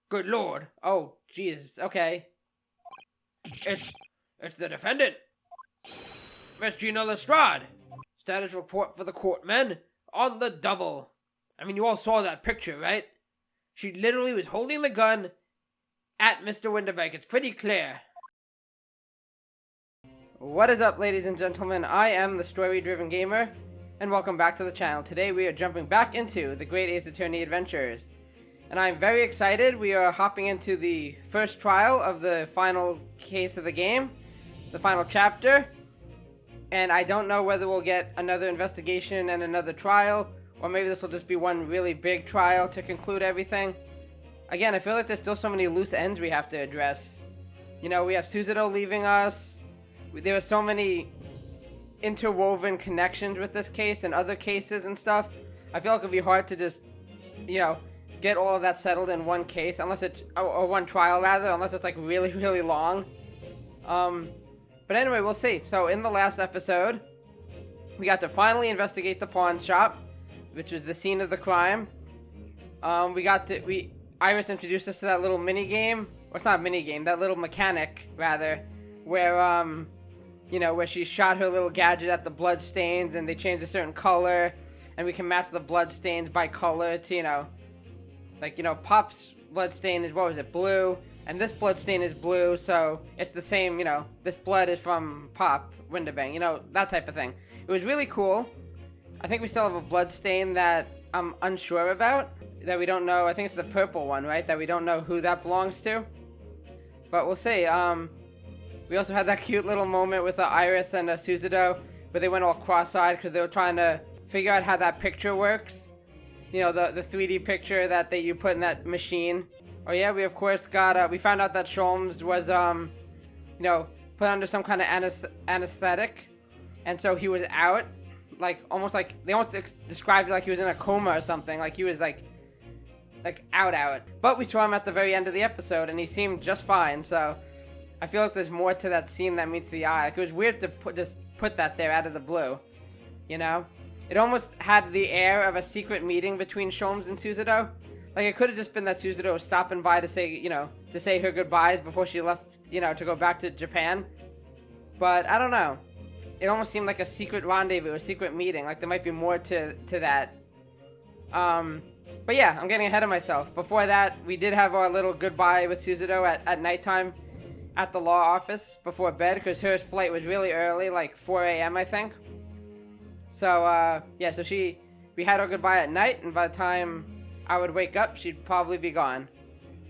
Good lord. Oh, Jesus. Okay. It's the defendant, Miss Gina Lestrade. Status report for the courtmen on the double. I mean, you all saw that picture, right? She literally was holding the gun at Mr. Winterbank. It's pretty clear. What is up, ladies and gentlemen? I am the story-driven gamer, and welcome back to the channel. Today we are jumping back into the Great Ace Attorney Adventures. And I'm very excited. We are hopping into the first trial of the final case of the game, the final chapter. And I don't know whether we'll get another investigation and another trial, or maybe this will just be one really big trial to conclude everything. Again, I feel like there's still so many loose ends we have to address. You know, we have Suzuto leaving us. There are so many interwoven connections with this case and other cases and stuff. I feel like it'd be hard to just, you know, get all of that settled in one case, unless it's, or one trial rather, unless it's like really, really long. But anyway, we'll see. So in the last episode, we got to finally investigate the pawn shop, which was the scene of the crime. Iris introduced us to that little mini game, or it's not a mini game, that little mechanic rather, where you know, where she shot her little gadget at the blood stains and they changed a certain color, and we can match the blood stains by color to, you know, like, you know, Pop's blood stain is, what was it, blue, and this blood stain is blue, so it's the same, you know, this blood is from Pop Winterbang, you know, that type of thing. It was really cool. I think we still have a blood stain that I'm unsure about, that we don't know. I think it's the purple one, right, that we don't know who that belongs to, but we'll see. We also had that cute little moment with Iris and Suzuto, where they went all cross-eyed because they were trying to figure out how that picture works. You know, the 3D picture that you put in that machine. Oh yeah, we of course got, we found out that Sholmes was, you know, put under some kind of anesthetic. And so he was out, like, almost like, they almost described it like he was in a coma or something. Like, he was, like out. But we saw him at the very end of the episode, and he seemed just fine, so I feel like there's more to that scene that meets the eye. Like, it was weird to put that there out of the blue, you know? It almost had the air of a secret meeting between Sholmes and Suzuto. Like, it could have just been that Suzuto was stopping by to say, you know, to say her goodbyes before she left, you know, to go back to Japan. But, I don't know. It almost seemed like a secret rendezvous, a secret meeting. Like, there might be more to that. But yeah, I'm getting ahead of myself. Before that, we did have our little goodbye with Suzuto at nighttime at the law office before bed, because her flight was really early, like 4 a.m. I think. So, yeah, so we had our goodbye at night, and by the time I would wake up, she'd probably be gone.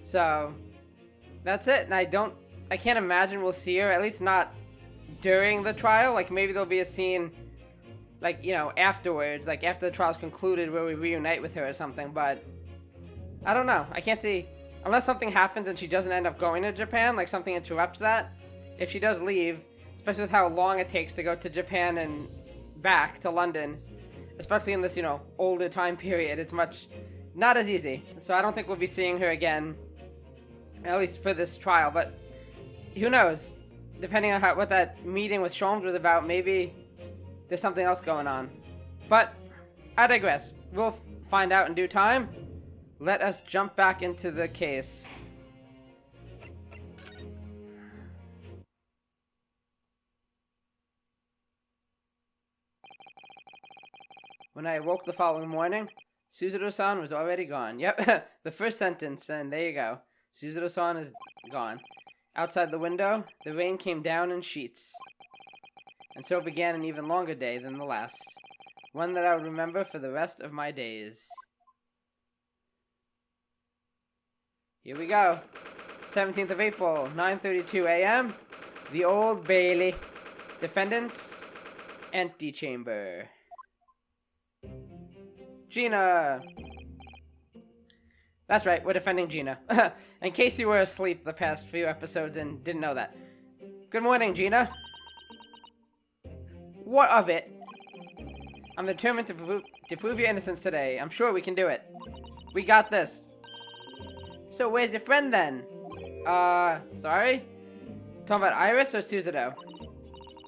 So, that's it, and I can't imagine we'll see her, at least not during the trial. Like, maybe there'll be a scene, like, you know, afterwards, like, after the trial's concluded, where we reunite with her or something, but I don't know. I can't see, unless something happens and she doesn't end up going to Japan, like something interrupts that. If she does leave, especially with how long it takes to go to Japan and back to London, especially in this, you know, older time period, it's not as easy. So I don't think we'll be seeing her again, at least for this trial, but who knows? Depending on what that meeting with Sholmes was about, maybe there's something else going on. But I digress. We'll find out in due time. Let us jump back into the case. When I awoke the following morning, Suzuto-san was already gone. Yep, the first sentence, and there you go. Suzuto-san is gone. Outside the window, the rain came down in sheets. And so began an even longer day than the last. One that I would remember for the rest of my days. Here we go. 17th of April, 9:32 a.m. The Old Bailey. Defendant's antechamber. Gina! That's right, we're defending Gina. In case you were asleep the past few episodes and didn't know that. Good morning, Gina. What of it? I'm determined to prove your innocence today. I'm sure we can do it. We got this. So where's your friend then? Sorry? Talking about Iris or Suzuto?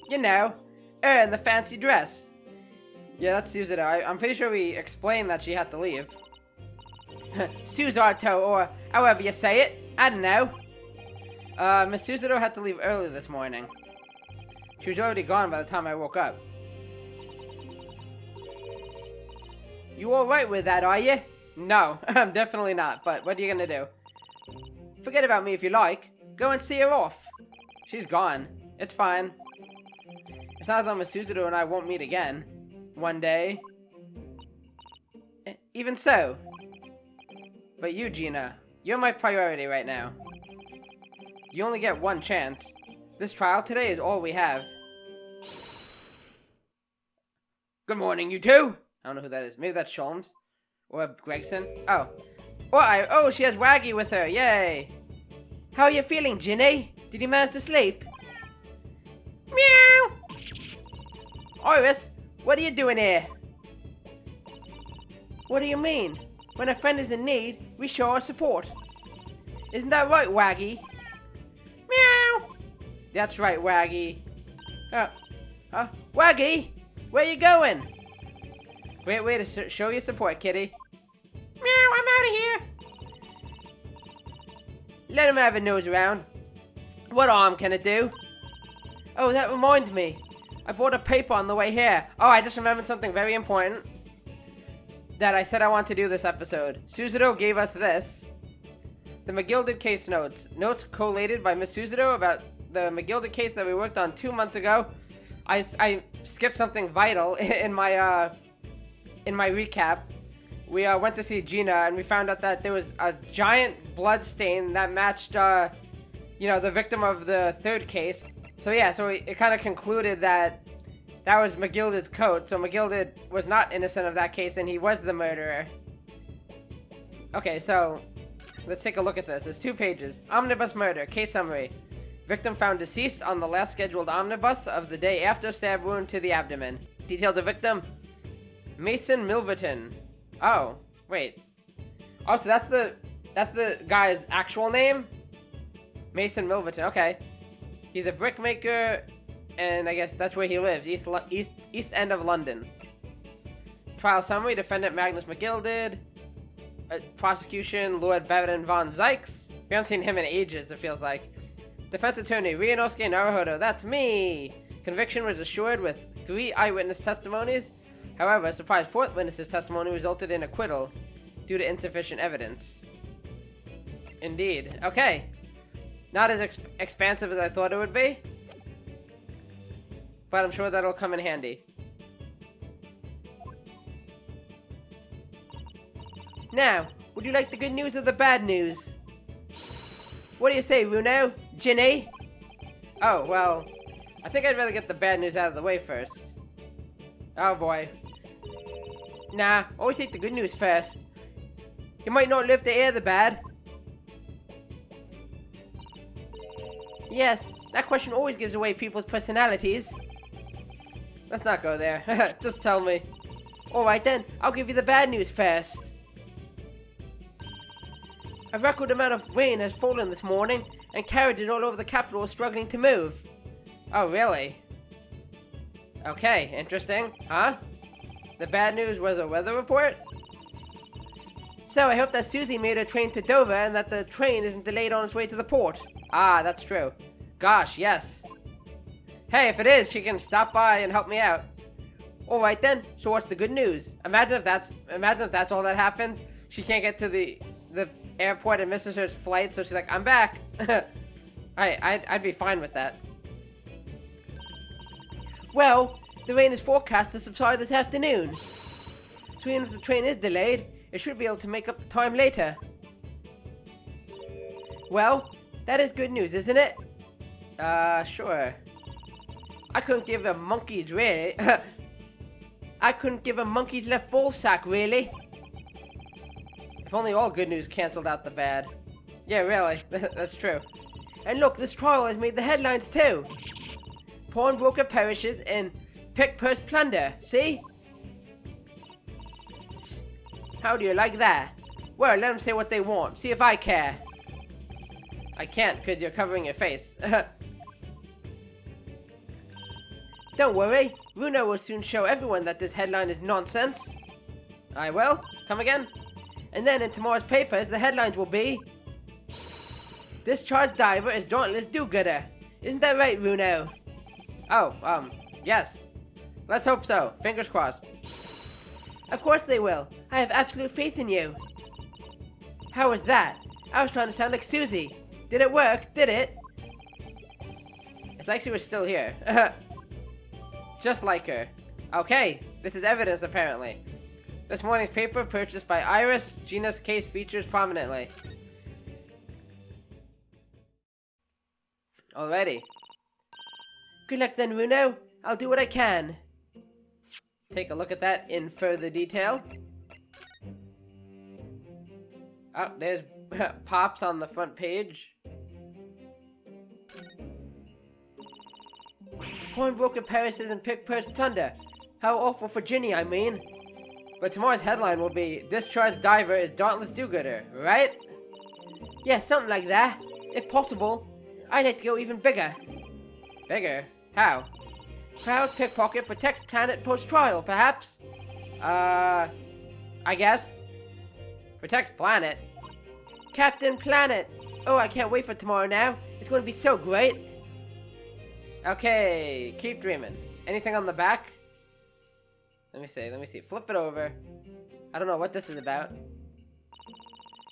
You know, in the fancy dress. Yeah, that's Suzuto. I'm pretty sure we explained that she had to leave. Suzato, or however you say it. I don't know. Miss Suzato had to leave early this morning. She was already gone by the time I woke up. You alright with that, are you? No, I'm definitely not, but what are you gonna do? Forget about me if you like. Go and see her off. She's gone. It's fine. It's not as though Miss Suzato and I won't meet again. One day. Even so. But you, Gina, you're my priority right now. You only get one chance. This trial today is all we have. Good morning, you two! I don't know who that is. Maybe that's Sholmes? Or Gregson? Oh. Oh, she has Waggy with her. Yay! How are you feeling, Ginny? Did you manage to sleep? Meow! Iris, what are you doing here? What do you mean? When a friend is in need, we show our support. Isn't that right, Waggy? Meow! That's right, Waggy. Waggy! Where you going? Great way to show your support, kitty. Meow, I'm out of here. Let him have a nose around. What harm can it do? Oh, that reminds me. I bought a paper on the way here. Oh, I just remembered something very important that I said I wanted to do this episode. Suzato gave us this. The McGilded case notes. Notes collated by Miss Suzato about the McGilded case that we worked on 2 months ago. I skipped something vital in my recap. We went to see Gina and we found out that there was a giant blood stain that matched, the victim of the third case. So yeah, it kind of concluded that was McGilded's coat. So McGilded was not innocent of that case and he was the murderer. Okay, so let's take a look at this. There's 2 pages. Omnibus murder, case summary. Victim found deceased on the last scheduled omnibus of the day after stab wound to the abdomen. Details of victim: Mason Milverton. Oh, wait. Oh, so that's the guy's actual name? Mason Milverton, okay. He's a brickmaker, and I guess that's where he lives, East End of London. Trial summary: defendant Magnus McGilded. Prosecution: Lord Baron von Zykes. We haven't seen him in ages, it feels like. Defense attorney: Ryunosuke Naruhodo. That's me! Conviction was assured with 3 eyewitness testimonies. However, a surprise 4th witness's testimony resulted in acquittal due to insufficient evidence. Indeed. Okay. Not as expansive as I thought it would be, but I'm sure that'll come in handy. Now, would you like the good news or the bad news? What do you say, Runo? Ginny? Oh, well, I think I'd rather get the bad news out of the way first. Oh boy. Nah, always take the good news first. You might not live to hear the bad. Yes, that question always gives away people's personalities. Let's not go there. Just tell me. Alright then, I'll give you the bad news first. A record amount of rain has fallen this morning, and carriages all over the capital are struggling to move. Oh, really? Okay, interesting. Huh? The bad news was a weather report? So I hope that Susie made her train to Dover and that the train isn't delayed on its way to the port. Ah, that's true. Gosh, yes. Hey, if it is, she can stop by and help me out. Alright then, so what's the good news? Imagine if that's all that happens. She can't get to the airport and misses her flight, so she's like, I'm back. I'd be fine with that. Well, the rain is forecast to subside this afternoon. So even if the train is delayed, it should be able to make up the time later. Well, that is good news, isn't it? Sure. I couldn't give a monkey's really. I couldn't give a monkey's left ball sack, really. If only all good news cancelled out the bad. Yeah, really. That's true. And look, this trial has made the headlines too. Pawnbroker perishes in pick-purse plunder. See? How do you like that? Well, let them say what they want. See if I care. I can't, because you're covering your face. Don't worry. Runo will soon show everyone that this headline is nonsense. I will? Come again? And then in tomorrow's papers, the headlines will be... Discharged diver is dauntless do-gooder. Isn't that right, Runo? Oh, yes. Let's hope so. Fingers crossed. Of course they will. I have absolute faith in you. How was that? I was trying to sound like Susie. Did it work? Did it? It's like she was still here. Just like her. Okay, this is evidence apparently. This morning's paper purchased by Iris. Gina's case features prominently. Alrighty. Good luck then, Runo. I'll do what I can. Take a look at that in further detail. Oh, there's Pops on the front page. Pawnbroker Paris's and pickpurse plunder. How awful for Ginny, I mean. But tomorrow's headline will be, Discharged diver is dauntless do-gooder, right? Yeah, something like that. If possible. I'd like to go even bigger. Bigger? How? Proud pickpocket protects planet post-trial, perhaps? I guess. Protects planet? Captain Planet! Oh, I can't wait for tomorrow now. It's going to be so great. Okay, keep dreaming. Anything on the back? Let me see. Flip it over. I don't know what this is about.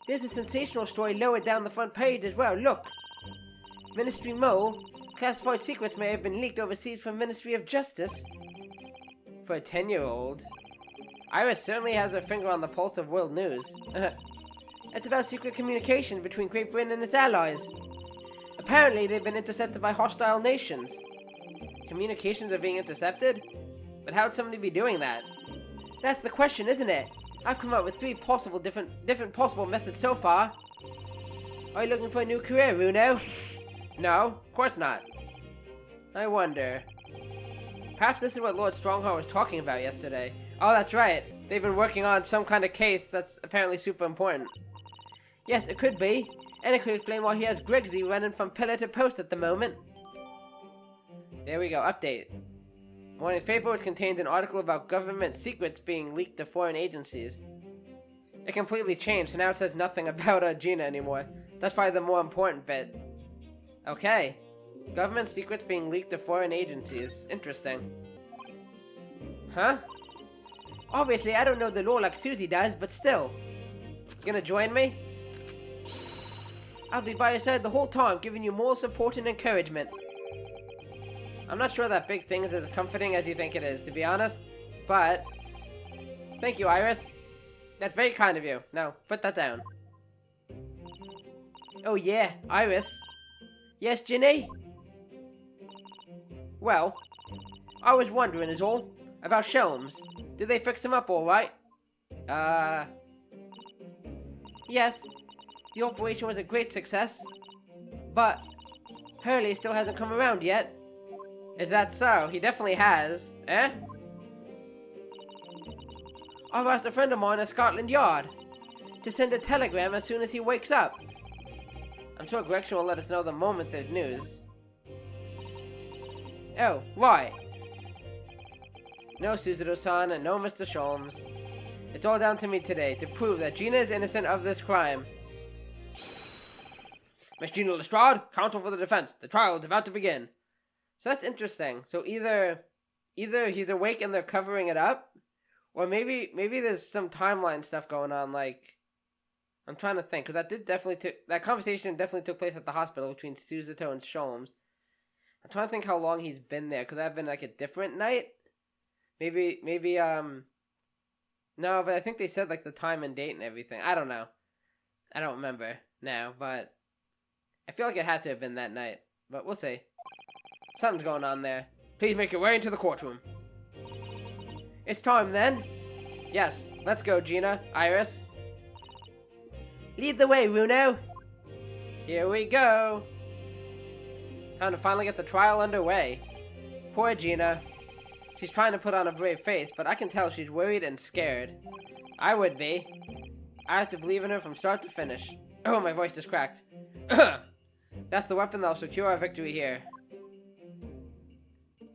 There's a sensational story lower down the front page as well, look. Ministry Mole. Classified secrets may have been leaked overseas from Ministry of Justice. For a 10-year-old. Iris certainly has her finger on the pulse of world news. It's about secret communication between Great Britain and its allies. Apparently, they've been intercepted by hostile nations. Communications are being intercepted? But how would somebody be doing that? That's the question, isn't it? I've come up with 3 possible different possible methods so far. Are you looking for a new career, Runo? No, of course not. I wonder. Perhaps this is what Lord Strongheart was talking about yesterday. Oh, that's right. They've been working on some kind of case that's apparently super important. Yes, it could be. And it could explain why he has Grigsy running from pillar to post at the moment. There we go, update. Morning's paper, which contains an article about government secrets being leaked to foreign agencies. It completely changed, so now it says nothing about Gina anymore. That's probably the more important bit. Okay. Government secrets being leaked to foreign agencies. Interesting. Huh? Obviously, I don't know the law like Susie does, but still. Gonna join me? I'll be by your side the whole time, giving you moral support and encouragement. I'm not sure that big thing is as comforting as you think it is, to be honest. But... thank you, Iris. That's very kind of you. Now, put that down. Oh yeah, Iris. Yes, Ginny? Well, I was wondering is all, about Sholmes. Did they fix him up alright? Yes. The operation was a great success. But, Hurley still hasn't come around yet. Is that so? He definitely has. Eh? I've asked a friend of mine at Scotland Yard to send a telegram as soon as he wakes up. I'm sure Gretchen will let us know the moment there's news. Oh, why? No Suzuto-san and no Mr. Sholmes. It's all down to me today to prove that Gina is innocent of this crime. Miss Gina Lestrade, counsel for the defense. The trial is about to begin. So that's interesting. So either he's awake and they're covering it up, or maybe there's some timeline stuff going on. Like, I'm trying to think, because that conversation definitely took place at the hospital between Suzuto and Sholmes. I'm trying to think how long he's been there. Could that have been like a different night? Maybe no, but I think they said like the time and date and everything. I don't know. I don't remember now, but I feel like it had to have been that night. But we'll see. Something's going on there. Please make your way into the courtroom. It's time then. Yes, let's go, Gina. Iris. Lead the way, Runo. Here we go. Time to finally get the trial underway. Poor Gina. She's trying to put on a brave face, but I can tell she's worried and scared. I would be. I have to believe in her from start to finish. Oh, my voice just cracked. That's the weapon that'll secure our victory here.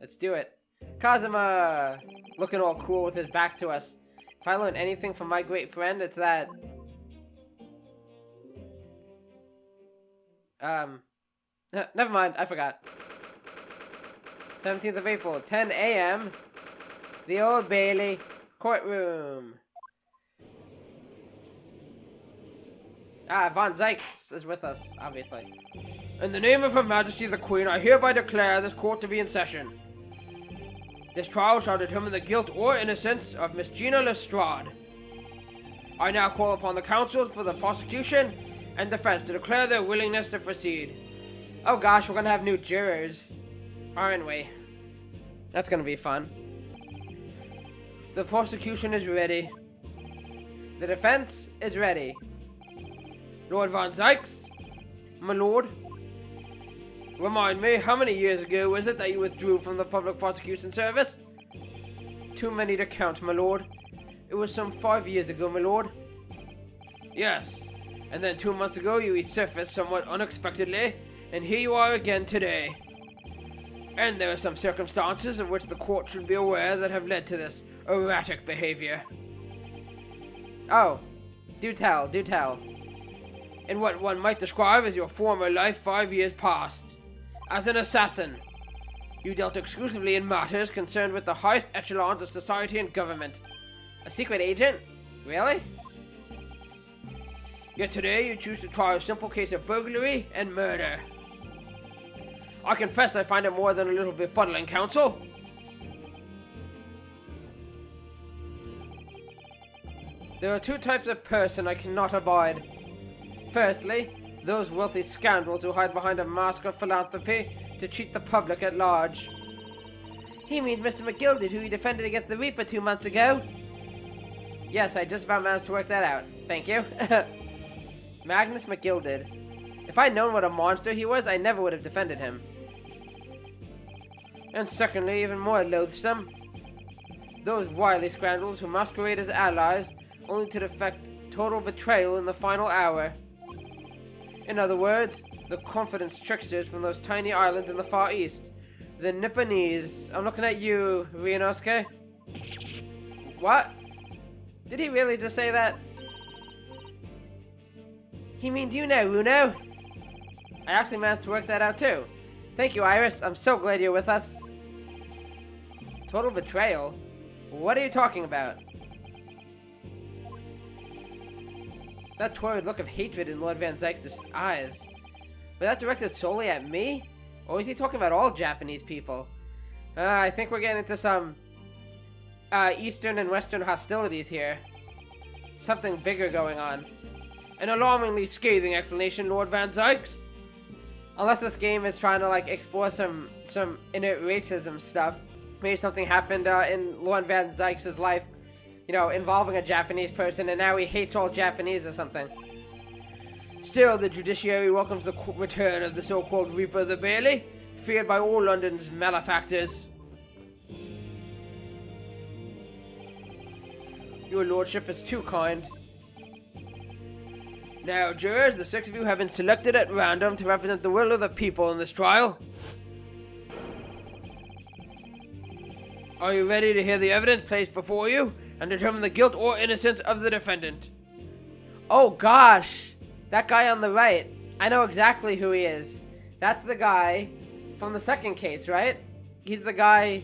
Let's do it. Kazuma! Looking all cool with his back to us. If I learned anything from my great friend, it's that Never mind, I forgot. 17th of April, 10 a.m. The Old Bailey courtroom. Von Zykes is with us, obviously. In the name of Her Majesty the Queen, I hereby declare this court to be in session. This trial shall determine the guilt or innocence of Miss Gina Lestrade. I now call upon the counsels for the prosecution and defense to declare their willingness to proceed. Oh gosh, we're gonna have new jurors, aren't we? That's gonna be fun. The prosecution is ready. The defense is ready. Lord Von Zykes, my lord, remind me, how many years ago was it that you withdrew from the public prosecution service? Too many to count, my lord. It was some 5 years ago, my lord. Yes, and then 2 months ago you resurfaced somewhat unexpectedly, and here you are again today. And there are some circumstances of which the court should be aware that have led to this erratic behavior. Oh, do tell, do tell. In what one might describe as your former life 5 years past. As an assassin, you dealt exclusively in matters concerned with the highest echelons of society and government. A secret agent? Really? Yet today you choose to try a simple case of burglary and murder. I confess I find it more than a little befuddling, counsel. There are two types of person I cannot abide. Firstly, those wealthy scoundrels who hide behind a mask of philanthropy to cheat the public at large. He means Mr. McGilded, who you defended against the Reaper 2 months ago. Yes, I just about managed to work that out. Thank you. Magnus McGilded. If I'd known what a monster he was, I never would have defended him. And secondly, even more loathsome, those wily scoundrels who masquerade as allies only to effect total betrayal in the final hour. In other words, the confidence tricksters from those tiny islands in the Far East. The Nipponese. I'm looking at you, Ryunosuke. What? Did he really just say that? He means you know, Runo. I actually managed to work that out too. Thank you, Iris. I'm so glad you're with us. Total betrayal? What are you talking about? That torrid look of hatred in Lord Van Zykes' eyes. Was that directed solely at me? Or is he talking about all Japanese people? I think we're getting into some Eastern and Western hostilities here. Something bigger going on. An alarmingly scathing explanation, Lord Van Zykes. Unless this game is trying to like explore some inner racism stuff. Maybe something happened in Lord Van Zykes' life, you know, involving a Japanese person, and now he hates all Japanese or something. Still, the judiciary welcomes the return of the so-called Reaper of the Bailey, feared by all London's malefactors. Your lordship is too kind. Now, jurors, the 6 of you have been selected at random to represent the will of the people in this trial. Are you ready to hear the evidence placed before you and determine the guilt or innocence of the defendant? Oh gosh, that guy on the right. I know exactly who he is. That's the guy from the second case, right? He's the guy,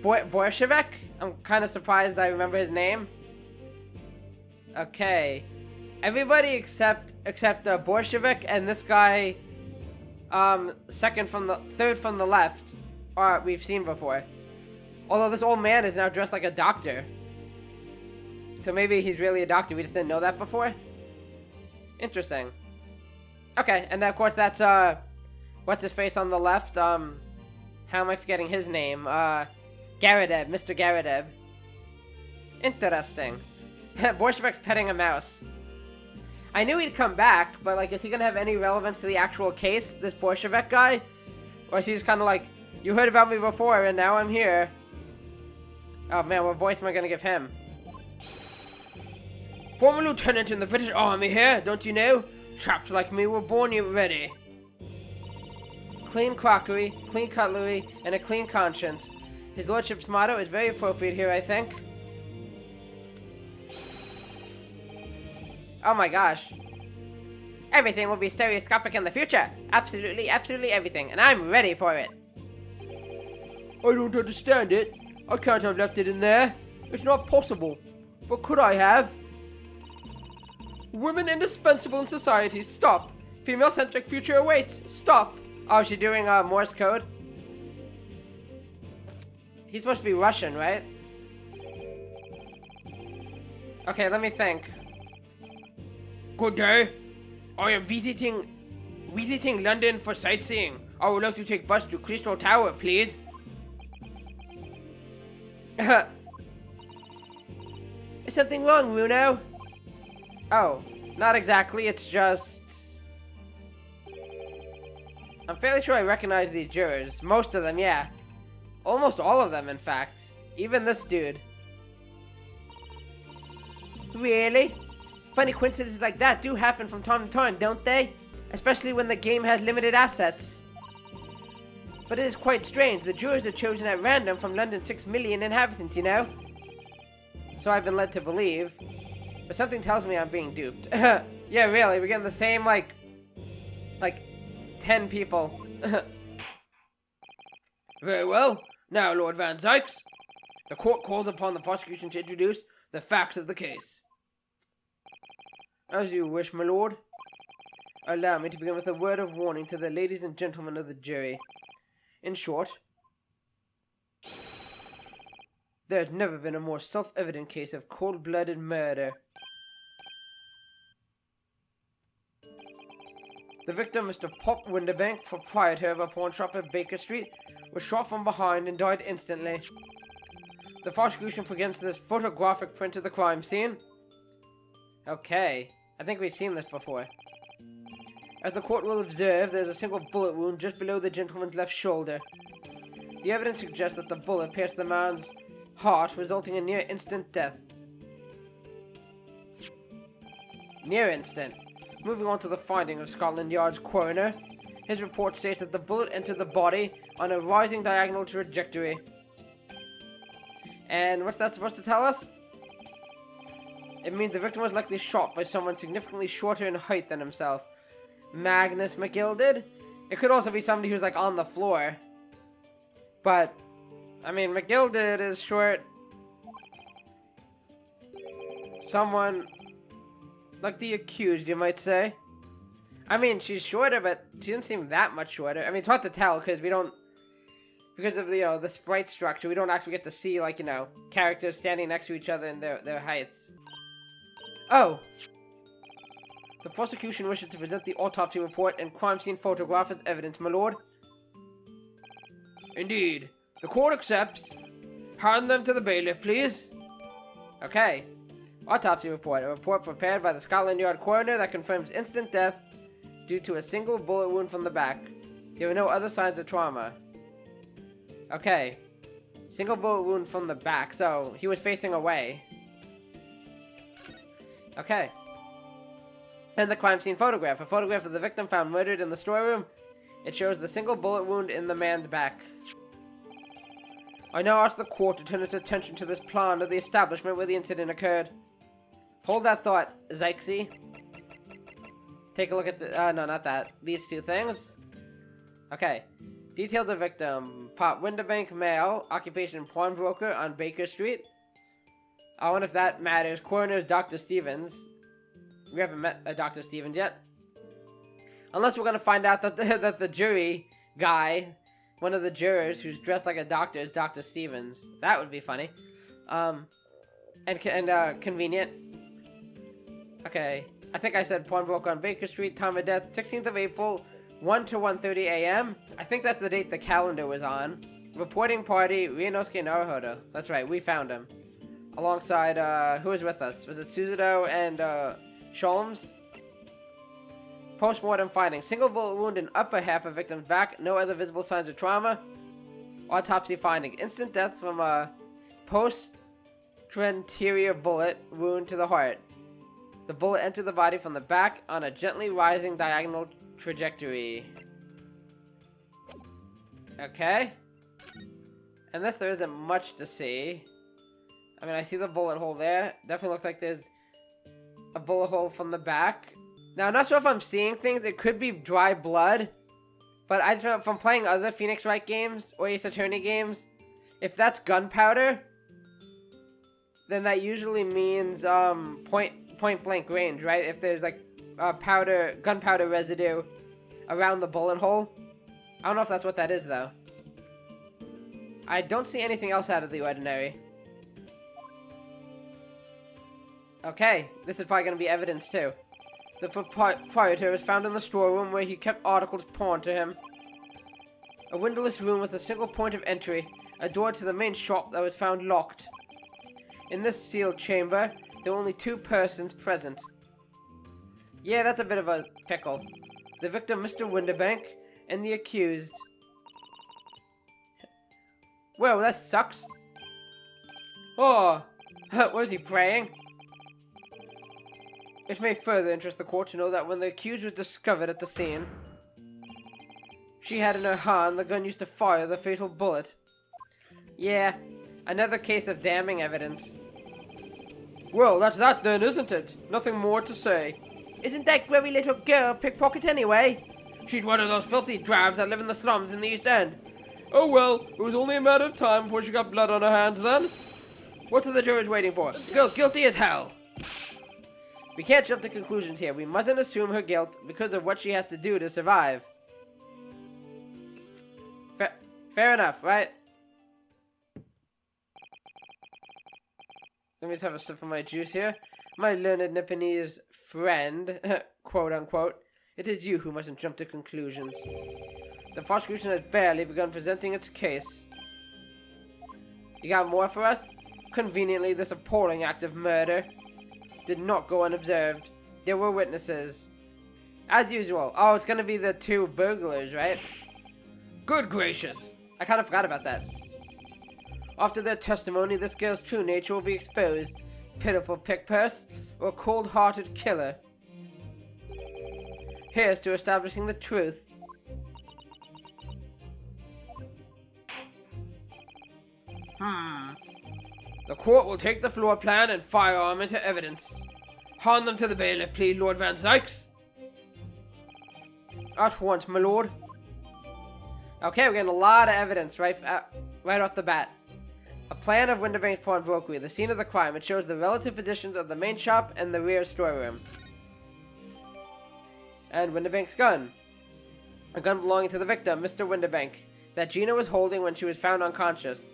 Borshevik? I'm kind of surprised I remember his name. Okay. Everybody except Borshevik and this guy, third from the left, we've seen before. Although this old man is now dressed like a doctor. So maybe he's really a doctor, we just didn't know that before? Interesting. Okay, and of course that's, what's his face on the left? How am I forgetting his name? Garadeb, Mr. Garadeb. Interesting. Borshevik's petting a mouse. I knew he'd come back, but like, is he gonna have any relevance to the actual case, this Borshevik guy? Or is he just kind of like, you heard about me before and now I'm here? Oh man, what voice am I gonna give him? Former lieutenant in the British Army here, don't you know? Chaps like me were born ready. Clean crockery, clean cutlery, and a clean conscience. His lordship's motto is very appropriate here, I think. Oh my gosh. Everything will be stereoscopic in the future. Absolutely, absolutely everything. And I'm ready for it. I don't understand it. I can't have left it in there. It's not possible. But could I have? Women indispensable in society. Stop. Female-centric future awaits. Stop. Oh, is she doing Morse code? He's supposed to be Russian, right? Okay, let me think. Good day. I am visiting London for sightseeing. I would like to take bus to Crystal Tower, please. Is something wrong, Runo? Oh, not exactly. It's just... I'm fairly sure I recognize these jurors. Most of them, yeah. Almost all of them, in fact. Even this dude. Really? Funny coincidences like that do happen from time to time, don't they? Especially when the game has limited assets. But it is quite strange. The jurors are chosen at random from London's 6 million inhabitants, you know? So I've been led to believe. But something tells me I'm being duped. Yeah, really, we're getting the same, like 10 people. Very well. Now, Lord Van Zykes, the court calls upon the prosecution to introduce the facts of the case. As you wish, my lord. Allow me to begin with a word of warning to the ladies and gentlemen of the jury. In short, there has never been a more self-evident case of cold-blooded murder. The victim, Mr. Pop Winterbank, proprietor of a pawn shop at Baker Street, was shot from behind and died instantly. The prosecution presents this photographic print of the crime scene. Okay, I think we've seen this before. As the court will observe, there's a single bullet wound just below the gentleman's left shoulder. The evidence suggests that the bullet pierced the man's heart, resulting in near instant death. Near instant. Moving on to the finding of Scotland Yard's coroner, his report states that the bullet entered the body on a rising diagonal trajectory. And what's that supposed to tell us? It means the victim was likely shot by someone significantly shorter in height than himself. Magnus McGilded? It could also be somebody who's like on the floor. But, I mean, McGilded is short. Someone like the accused, you might say. I mean, she's shorter, but she doesn't seem that much shorter. I mean, it's hard to tell because we don't, because of the, the sprite structure, we don't actually get to see, like, characters standing next to each other in their heights. Oh! The prosecution wishes to present the autopsy report and crime scene photograph as evidence, my lord. Indeed. The court accepts. Hand them to the bailiff, please. Okay. Autopsy report. A report prepared by the Scotland Yard coroner that confirms instant death due to a single bullet wound from the back. There were no other signs of trauma. Okay. Single bullet wound from the back, so he was facing away. Okay. And the crime scene photograph. A photograph of the victim found murdered in the storeroom. It shows the single bullet wound in the man's back. I now ask the court to turn its attention to this plan of the establishment where the incident occurred. Hold that thought, Zykesy. Take a look at the... no, not that. These two things. Okay. Details of victim. Pop Winterbank, male. Occupation pawnbroker on Baker Street. I wonder if that matters. Coroner is Dr. Stevens. We haven't met a Dr. Stevens yet. Unless we're going to find out that the jury guy, one of the jurors who's dressed like a doctor, is Dr. Stevens. That would be funny. And convenient. Okay. I think I said pawnbroker on Baker Street. Time of death, 16th of April, 1 to 1:30 a.m. I think that's the date the calendar was on. Reporting party, Ryunosuke Naruhodo. That's right, we found him. Alongside, who was with us? Was it Suzuto and, Sholmes? Post-mortem findings. Single bullet wound in upper half of victim's back. No other visible signs of trauma. Autopsy finding. Instant death from a post-anterior bullet wound to the heart. The bullet entered the body from the back on a gently rising diagonal trajectory. Okay. And this, there isn't much to see. I mean, I see the bullet hole there. Definitely looks like there's a bullet hole from the back. Now, I'm not sure if I'm seeing things. It could be dry blood. But I just, from playing other Phoenix Wright games or Ace Attorney games, if that's gunpowder, then that usually means point blank range, right? If there's like gunpowder residue around the bullet hole. I don't know if that's what that is though. I don't see anything else out of the ordinary. Okay, this is probably going to be evidence too. The proprietor was found in the storeroom where he kept articles pawned to him. A windowless room with a single point of entry, a door to the main shop that was found locked. In this sealed chamber, there were only 2 persons present. Yeah, that's a bit of a pickle. The victim, Mr. Winterbank, and the accused. Well, that sucks. Oh, was he praying? It may further interest the court to know that when the accused was discovered at the scene, she had in her hand the gun used to fire the fatal bullet. Yeah, another case of damning evidence. Well, that's that then, isn't it? Nothing more to say. Isn't that grubby little girl pickpocket anyway? She's one of those filthy drabs that live in the slums in the East End. Oh well, it was only a matter of time before she got blood on her hands then. What are the jurors waiting for? The girl's guilty as hell. We can't jump to conclusions here. We mustn't assume her guilt because of what she has to do to survive. Fair enough, right? Let me just have a sip of my juice here. My learned Nipponese friend, quote unquote, it is you who mustn't jump to conclusions. The prosecution has barely begun presenting its case. You got more for us? Conveniently, this appalling act of murder did not go unobserved. There were witnesses. As usual. Oh, it's gonna be the 2 burglars, right? Good gracious! I kind of forgot about that. After their testimony, this girl's true nature will be exposed. Pitiful pickpurse, or cold-hearted killer. Here's to establishing the truth. The court will take the floor plan and firearm into evidence. Hand them to the bailiff, please, Lord Van Sykes. At once, my lord. Okay, we're getting a lot of evidence right off the bat. A plan of Winterbank's pawnbrokery, the scene of the crime. It shows the relative positions of the main shop and the rear storeroom. And Winterbank's gun. A gun belonging to the victim, Mr. Winterbank, that Gina was holding when she was found unconscious.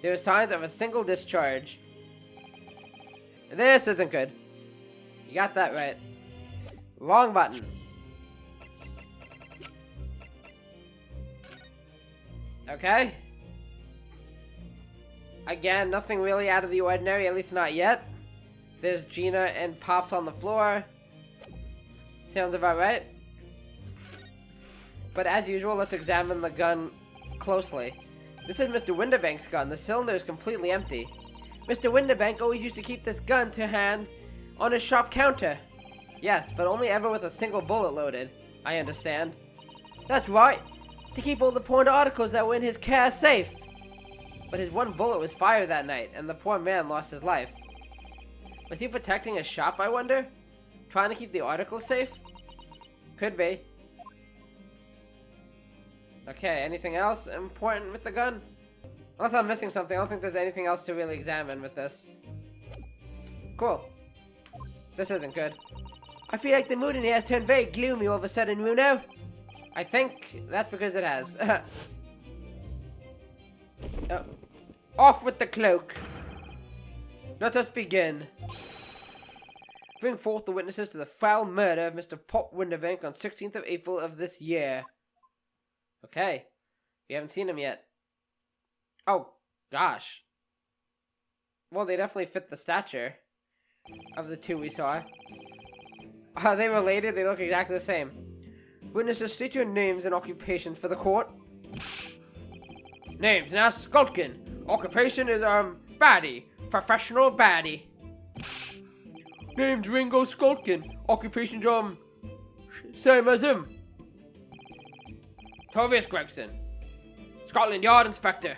There are signs of a single discharge. This isn't good. You got that right. Wrong button. Okay. Again, nothing really out of the ordinary, at least not yet. There's Gina and Pops on the floor. Sounds about right. But as usual, let's examine the gun closely. This is Mr. Winterbank's gun. The cylinder is completely empty. Mr. Winterbank always used to keep this gun to hand on his shop counter. Yes, but only ever with a single bullet loaded. I understand. That's right. To keep all the pawned articles that were in his care safe. But his one bullet was fired that night, and the poor man lost his life. Was he protecting his shop, I wonder? Trying to keep the articles safe? Could be. Okay, anything else important with the gun? Unless I'm missing something, I don't think there's anything else to really examine with this. Cool. This isn't good. I feel like the mood in here has turned very gloomy all of a sudden, Runo. I think that's because it has. Off with the cloak. Let us begin. Bring forth the witnesses to the foul murder of Mr. Pop Winterbank on 16th of April of this year. Okay. We haven't seen him yet. Oh, gosh. Well, they definitely fit the stature of the 2 we saw. Are they related? They look exactly the same. Witnesses, state your names and occupations for the court. Names, now Skulkin. Occupation is, baddie. Professional baddie. Name's Ringo Skulkin. Occupation's, same as him. Tobias Gregson. Scotland Yard Inspector.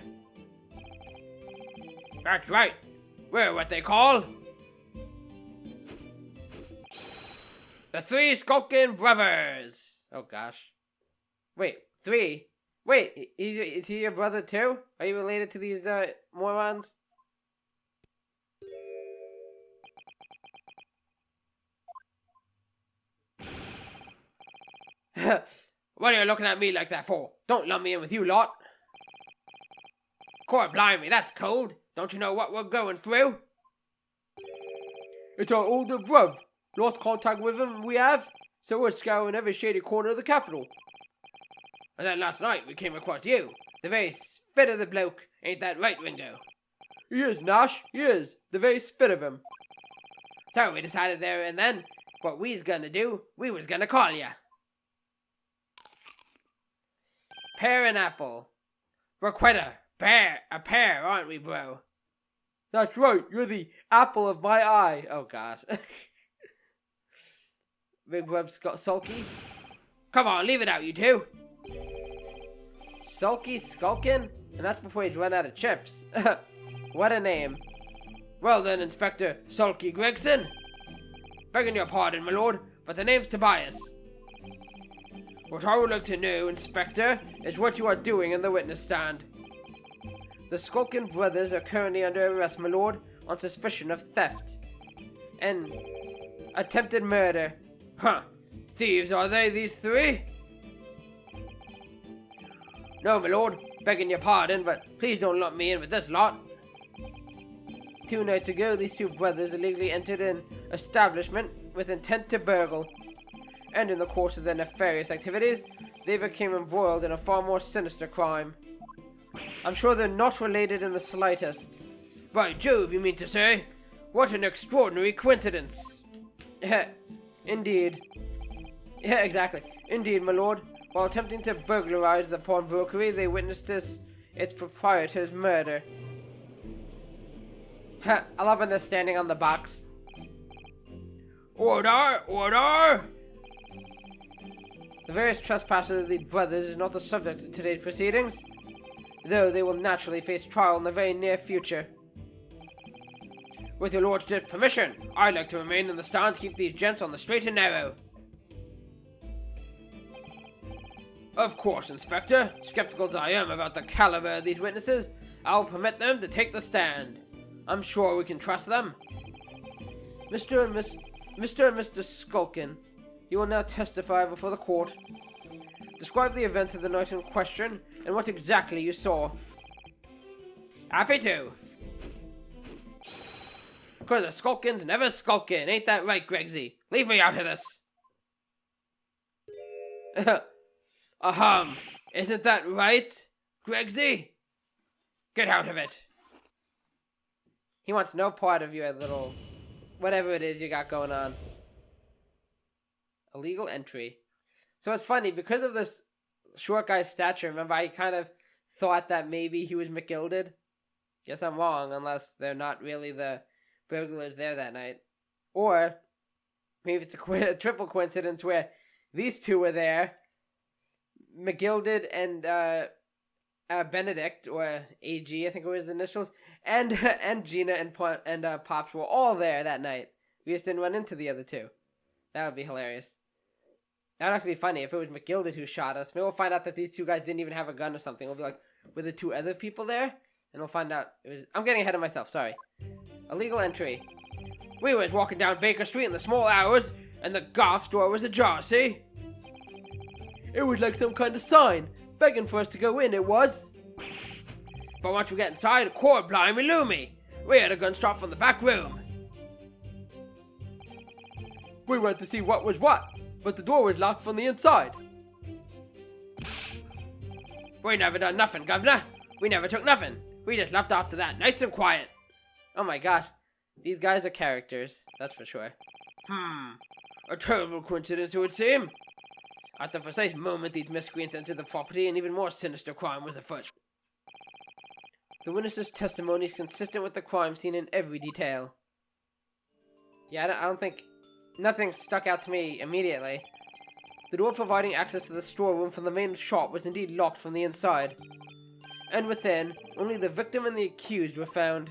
That's right. We're what they call The three Skulkin Bruvvers! Oh gosh. Wait, three? Wait, is he your brother too? Are you related to these, morons? What are you looking at me like that for? Don't lump me in with you lot. Core blimey, that's cold. Don't you know what we're going through? It's our older bruv. Lost contact with him we have, so we're scouring every shady corner of the capital. And then last night we came across you. The very spit of the bloke. Ain't that right, Ringo? He is, Nash. He is. The very spit of him. So we decided there and then what we's gonna do, we was gonna call ya. Pear and apple. We're quite a pair, aren't we, bro? That's right, you're the apple of my eye. Oh, God. Big Bruv's got sulky. Come on, leave it out, you two. Sulky Skulkin? And that's before he's run out of chips. What a name. Well then, Inspector Sulky Gregson. Begging your pardon, my lord, but the name's Tobias. What I would like to know, Inspector, is what you are doing in the witness stand. The Skulkin brothers are currently under arrest, my lord, on suspicion of theft and attempted murder. Huh. Thieves, are they, these three? No, my lord, begging your pardon, but please don't lump me in with this lot. 2 nights ago, these two brothers illegally entered an establishment with intent to burgle. And in the course of their nefarious activities, they became embroiled in a far more sinister crime. I'm sure they're not related in the slightest. By Jove, you mean to say? What an extraordinary coincidence! Indeed. Yeah, exactly. Indeed, my lord. While attempting to burglarize the pawnbrokery, they witnessed its proprietor's murder. I love when they're standing on the box. Order! Order! The various trespasses of these brothers is not the subject of today's proceedings, though they will naturally face trial in the very near future. With your lordship's permission, I'd like to remain in the stand to keep these gents on the straight and narrow. Of course, Inspector. Skeptical as I am about the caliber of these witnesses, I'll permit them to take the stand. I'm sure we can trust them. Mr. and Mr. Skulkin, you will now testify before the court. Describe the events of the night in question and what exactly you saw. Happy to. Cause the Skulkin's never skulkin', ain't that right, Gregsy? Leave me out of this. Isn't that right, Gregsy? Get out of it. He wants no part of your little whatever it is you got going on. Illegal entry. So it's funny, because of this short guy's stature, remember, I kind of thought that maybe he was McGilded. Guess I'm wrong, unless they're not really the burglars there that night. Or maybe it's a triple coincidence where these two were there, McGilded and Benedict, or AG, I think it was his initials, and Gina and Pops were all there that night. We just didn't run into the other two. That would be hilarious. That would actually be funny if it was McGilded who shot us. Maybe we'll find out that these two guys didn't even have a gun or something. We'll be like, were the two other people there? And we'll find out. I'm getting ahead of myself, sorry. Illegal entry. We was walking down Baker Street in the small hours, and the Goff's door was ajar, see? It was like some kind of sign, begging for us to go in, it was. But once we got inside, a core blimey loomy. We had a gunshot from the back room. We went to see what was what, but the door was locked from the inside. We never done nothing, governor. We never took nothing. We just left after that, nice and quiet. Oh my gosh, these guys are characters, that's for sure. A terrible coincidence it would seem. At the precise moment these miscreants entered the property, an even more sinister crime was afoot. The witness's testimony is consistent with the crime scene in every detail. Yeah, I don't think... Nothing stuck out to me immediately. The door providing access to the storeroom from the main shop was indeed locked from the inside. And within, only the victim and the accused were found.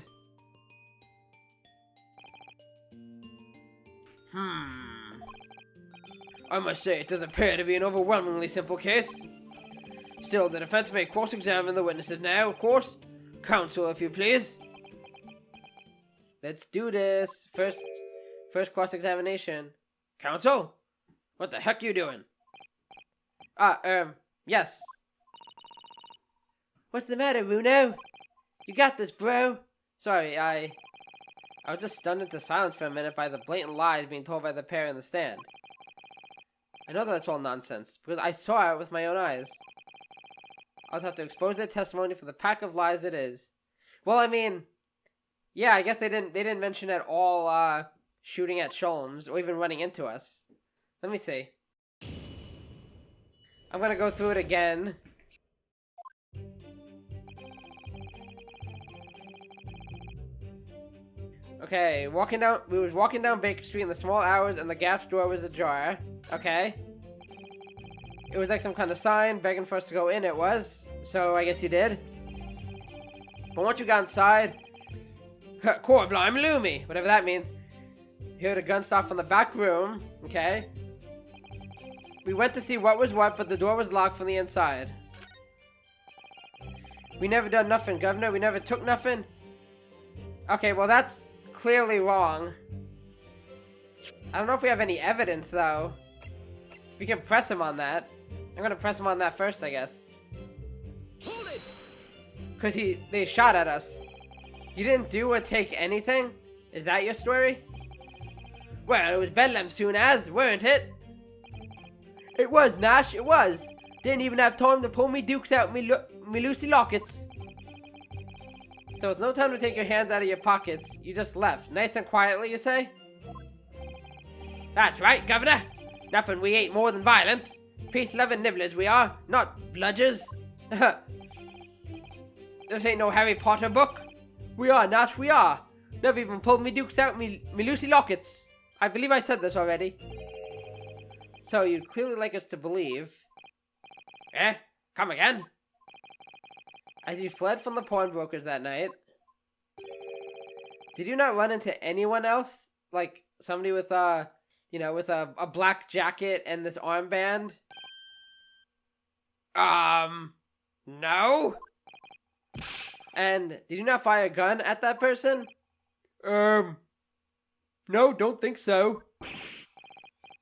I must say, it does appear to be an overwhelmingly simple case. Still, the defense may cross-examine the witnesses now, of course. Counsel, if you please. Let's do this. First cross-examination. Counsel? What the heck are you doing? Yes. What's the matter, Runo? You got this, bro. Sorry, I was just stunned into silence for a minute by the blatant lies being told by the pair in the stand. I know that's all nonsense, because I saw it with my own eyes. I'll just have to expose their testimony for the pack of lies it is. Well, I mean, yeah, I guess they didn't mention at all, shooting at Sholmes, or even running into us. Let me see. I'm gonna go through it again. Okay, we was walking down Baker Street in the small hours and the gas door was ajar. Okay. It was like some kind of sign begging for us to go in, it was. So I guess you did. But once you got inside, Corbline Loomy, whatever that means. You heard a gun stop from the back room, okay? We went to see what was what, but the door was locked from the inside. We never done nothing, Governor. We never took nothing. Okay, well that's clearly wrong. I don't know if we have any evidence, though. We can press him on that. I'm gonna press him on that first, I guess. Hold it! Because they shot at us. You didn't do or take anything? Is that your story? Well, it was Bedlam soon as, weren't it? It was, Nash, it was. Didn't even have time to pull me dukes out me Lucy lockets. So it's no time to take your hands out of your pockets. You just left. Nice and quietly, you say? That's right, Governor. Nothing we ain't more than violence. Peace-loving nibblers we are, not bludgers. This ain't no Harry Potter book. We are, Nash, we are. Never even pulled me dukes out me Lucy lockets. I believe I said this already. So you'd clearly like us to believe. Eh? Come again? As you fled from the pawnbrokers that night, did you not run into anyone else? Like somebody with a black jacket and this armband? No. And did you not fire a gun at that person? No, don't think so.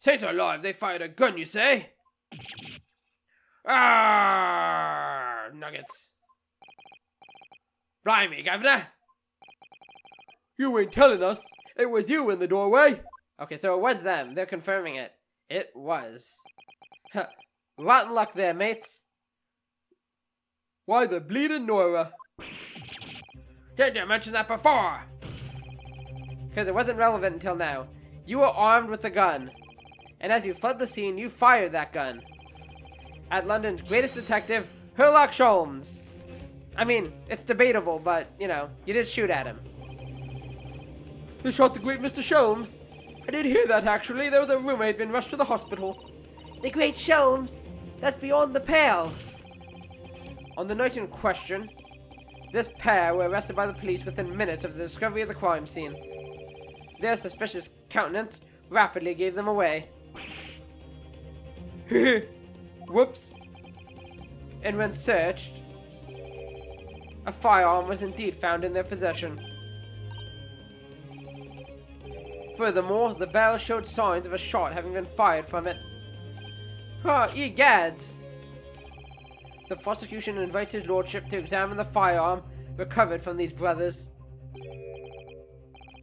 Saints are alive, they fired a gun, you say? Nuggets. Blimey, Governor. You ain't telling us. It was you in the doorway. Okay, so it was them. They're confirming it. It was. Rotten luck there, mates. Why the bleeding Nora? Didn't you mention that before? Because it wasn't relevant until now. You were armed with a gun. And as you fled the scene, you fired that gun. At London's greatest detective, Sherlock Sholmes. I mean, it's debatable, but, you did shoot at him. They shot the great Mr. Sholmes? I did hear that, actually. There was a rumor he'd been rushed to the hospital. The great Sholmes? That's beyond the pale. On the night in question, this pair were arrested by the police within minutes of the discovery of the crime scene. Their suspicious countenance rapidly gave them away. Whoops. And when searched, a firearm was indeed found in their possession. Furthermore, the barrel showed signs of a shot having been fired from it. Egads! The prosecution invites his lordship to examine the firearm recovered from these brothers.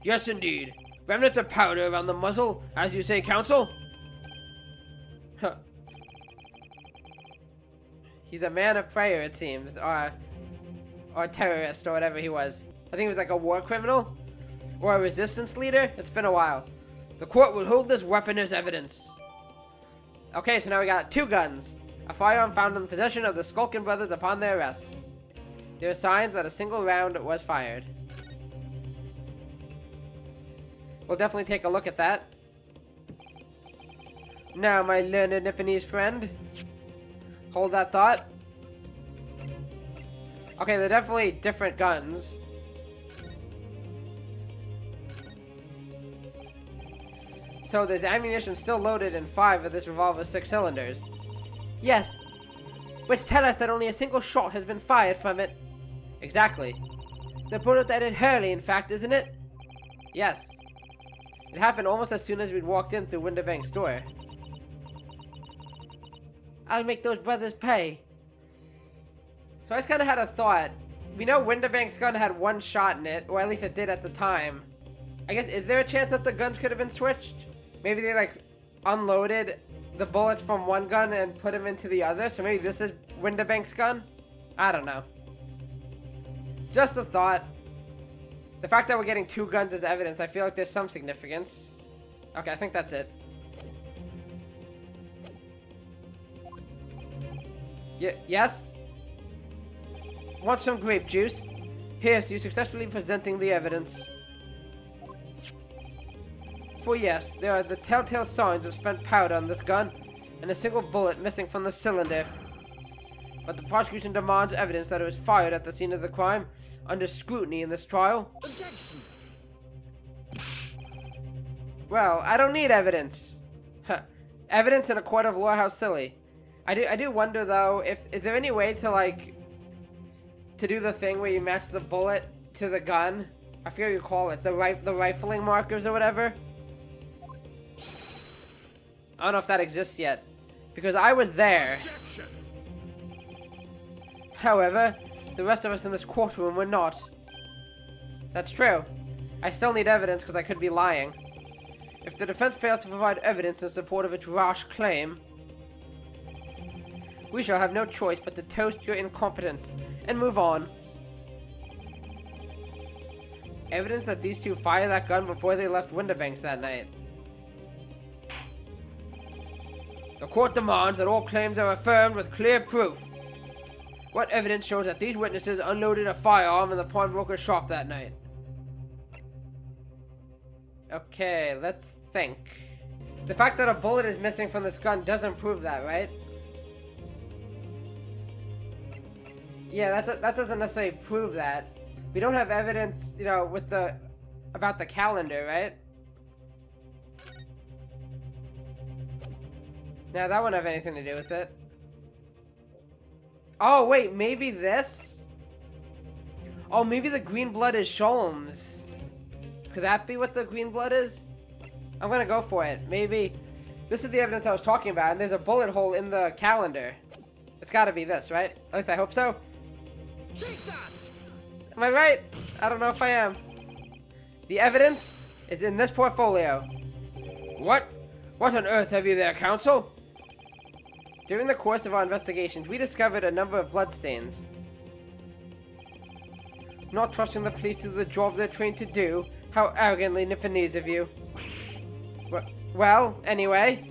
Yes, indeed. Remnants of powder around the muzzle, as you say, counsel? He's a man of prayer, it seems, or a terrorist, or whatever he was. I think he was like a war criminal, or a resistance leader. It's been a while. The court will hold this weapon as evidence. Okay, so now we got 2 guns. A firearm found in the possession of the Skulkin brothers upon their arrest. There are signs that a single round was fired. We'll definitely take a look at that. Now, my learned Nipponese friend. Hold that thought. Okay, they're definitely different guns. So there's ammunition still loaded in 5 of this revolver's 6 cylinders. Yes, which tell us that only a single shot has been fired from it. Exactly. The bullet that hit Hurley, in fact, isn't it? Yes. It happened almost as soon as we'd walked in through Winterbank's door. I'll make those brothers pay. So I just kind of had a thought. We know Winterbank's gun had 1 shot in it, or at least it did at the time. I guess, is there a chance that the guns could have been switched? Maybe they, like, unloaded the bullets from one gun and put them into the other, so maybe this is Winterbank's gun? I don't know. Just a thought. The fact that we're getting 2 guns as evidence, I feel like there's some significance. Okay, I think that's it. Yes? Want some grape juice? Here's to you successfully presenting the evidence. For yes, there are the telltale signs of spent powder on this gun, and a single bullet missing from the cylinder. But the prosecution demands evidence that it was fired at the scene of the crime, under scrutiny in this trial. Objection. Well, I don't need evidence. Huh. Evidence in a court of law, how silly. I do wonder though, is there any way to like, to do the thing where you match the bullet to the gun? I forget what you call it, the rifling markers or whatever. I don't know if that exists yet, because I was there. Objection. However, the rest of us in this courtroom were not. That's true. I still need evidence because I could be lying. If the defense fails to provide evidence in support of its rash claim, we shall have no choice but to toast your incompetence and move on. Evidence that these 2 fired that gun before they left Winterbank's that night. The court demands that all claims are affirmed with clear proof. What evidence shows that these witnesses unloaded a firearm in the pawnbroker's shop that night? Okay, let's think. The fact that a bullet is missing from this gun doesn't prove that, right? Yeah, that doesn't necessarily prove that. We don't have evidence, you know, with about the calendar, right? Now that wouldn't have anything to do with it. Oh wait, maybe this? Oh, maybe the green blood is Sholmes. Could that be what the green blood is? I'm gonna go for it. Maybe this is the evidence I was talking about, and there's a bullet hole in the calendar. It's gotta be this, right? At least I hope so. Take that. Am I right? I don't know if I am. The evidence is in this portfolio. What? What on earth have you there, counsel? During the course of our investigations, we discovered a number of bloodstains. Not trusting the police to do the job they're trained to do. How arrogantly Nipponese of you. Well, anyway,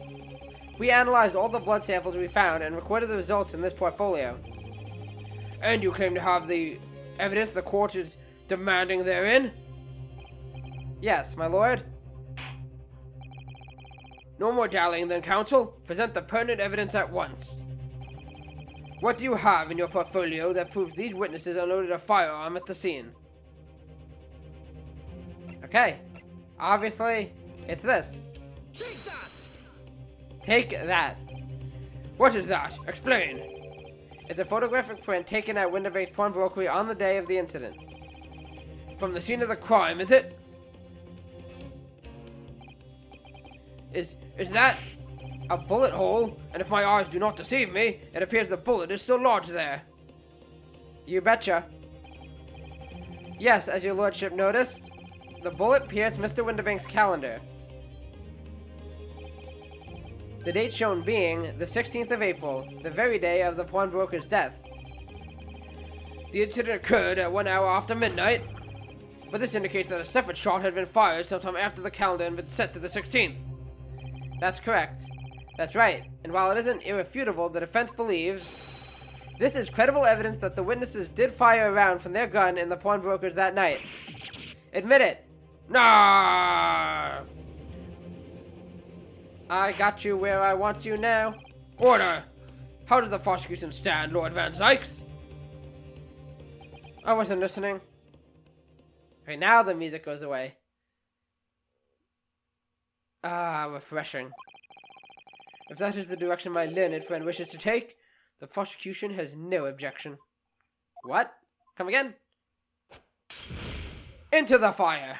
we analyzed all the blood samples we found and recorded the results in this portfolio. And you claim to have the evidence the court is demanding therein? Yes, my lord. No more dallying then, counsel. Present the pertinent evidence at once. What do you have in your portfolio that proves these witnesses unloaded a firearm at the scene? Okay. Obviously, it's this. Take that. Take that. What is that? Explain. It's a photographic print taken at Winterbank's pawnbrokery on the day of the incident. From the scene of the crime, is it? Is that a bullet hole? And if my eyes do not deceive me, it appears the bullet is still lodged there. You betcha. Yes, as your lordship noticed, the bullet pierced Mr. Winterbank's calendar. The date shown being the 16th of April, the very day of the pawnbroker's death. The incident occurred at 1 hour after midnight, but this indicates that a separate shot had been fired sometime after the calendar had been set to the 16th. That's correct. That's right. And while it isn't irrefutable, the defense believes this is credible evidence that the witnesses did fire a round from their gun in the pawnbroker's that night. Admit it. Nah. I got you where I want you now. Order! How does the prosecution stand, Lord Van Sykes? I wasn't listening. Okay, now the music goes away. Ah, refreshing. If that is the direction my learned friend wishes to take, the prosecution has no objection. What? Come again? Into the fire!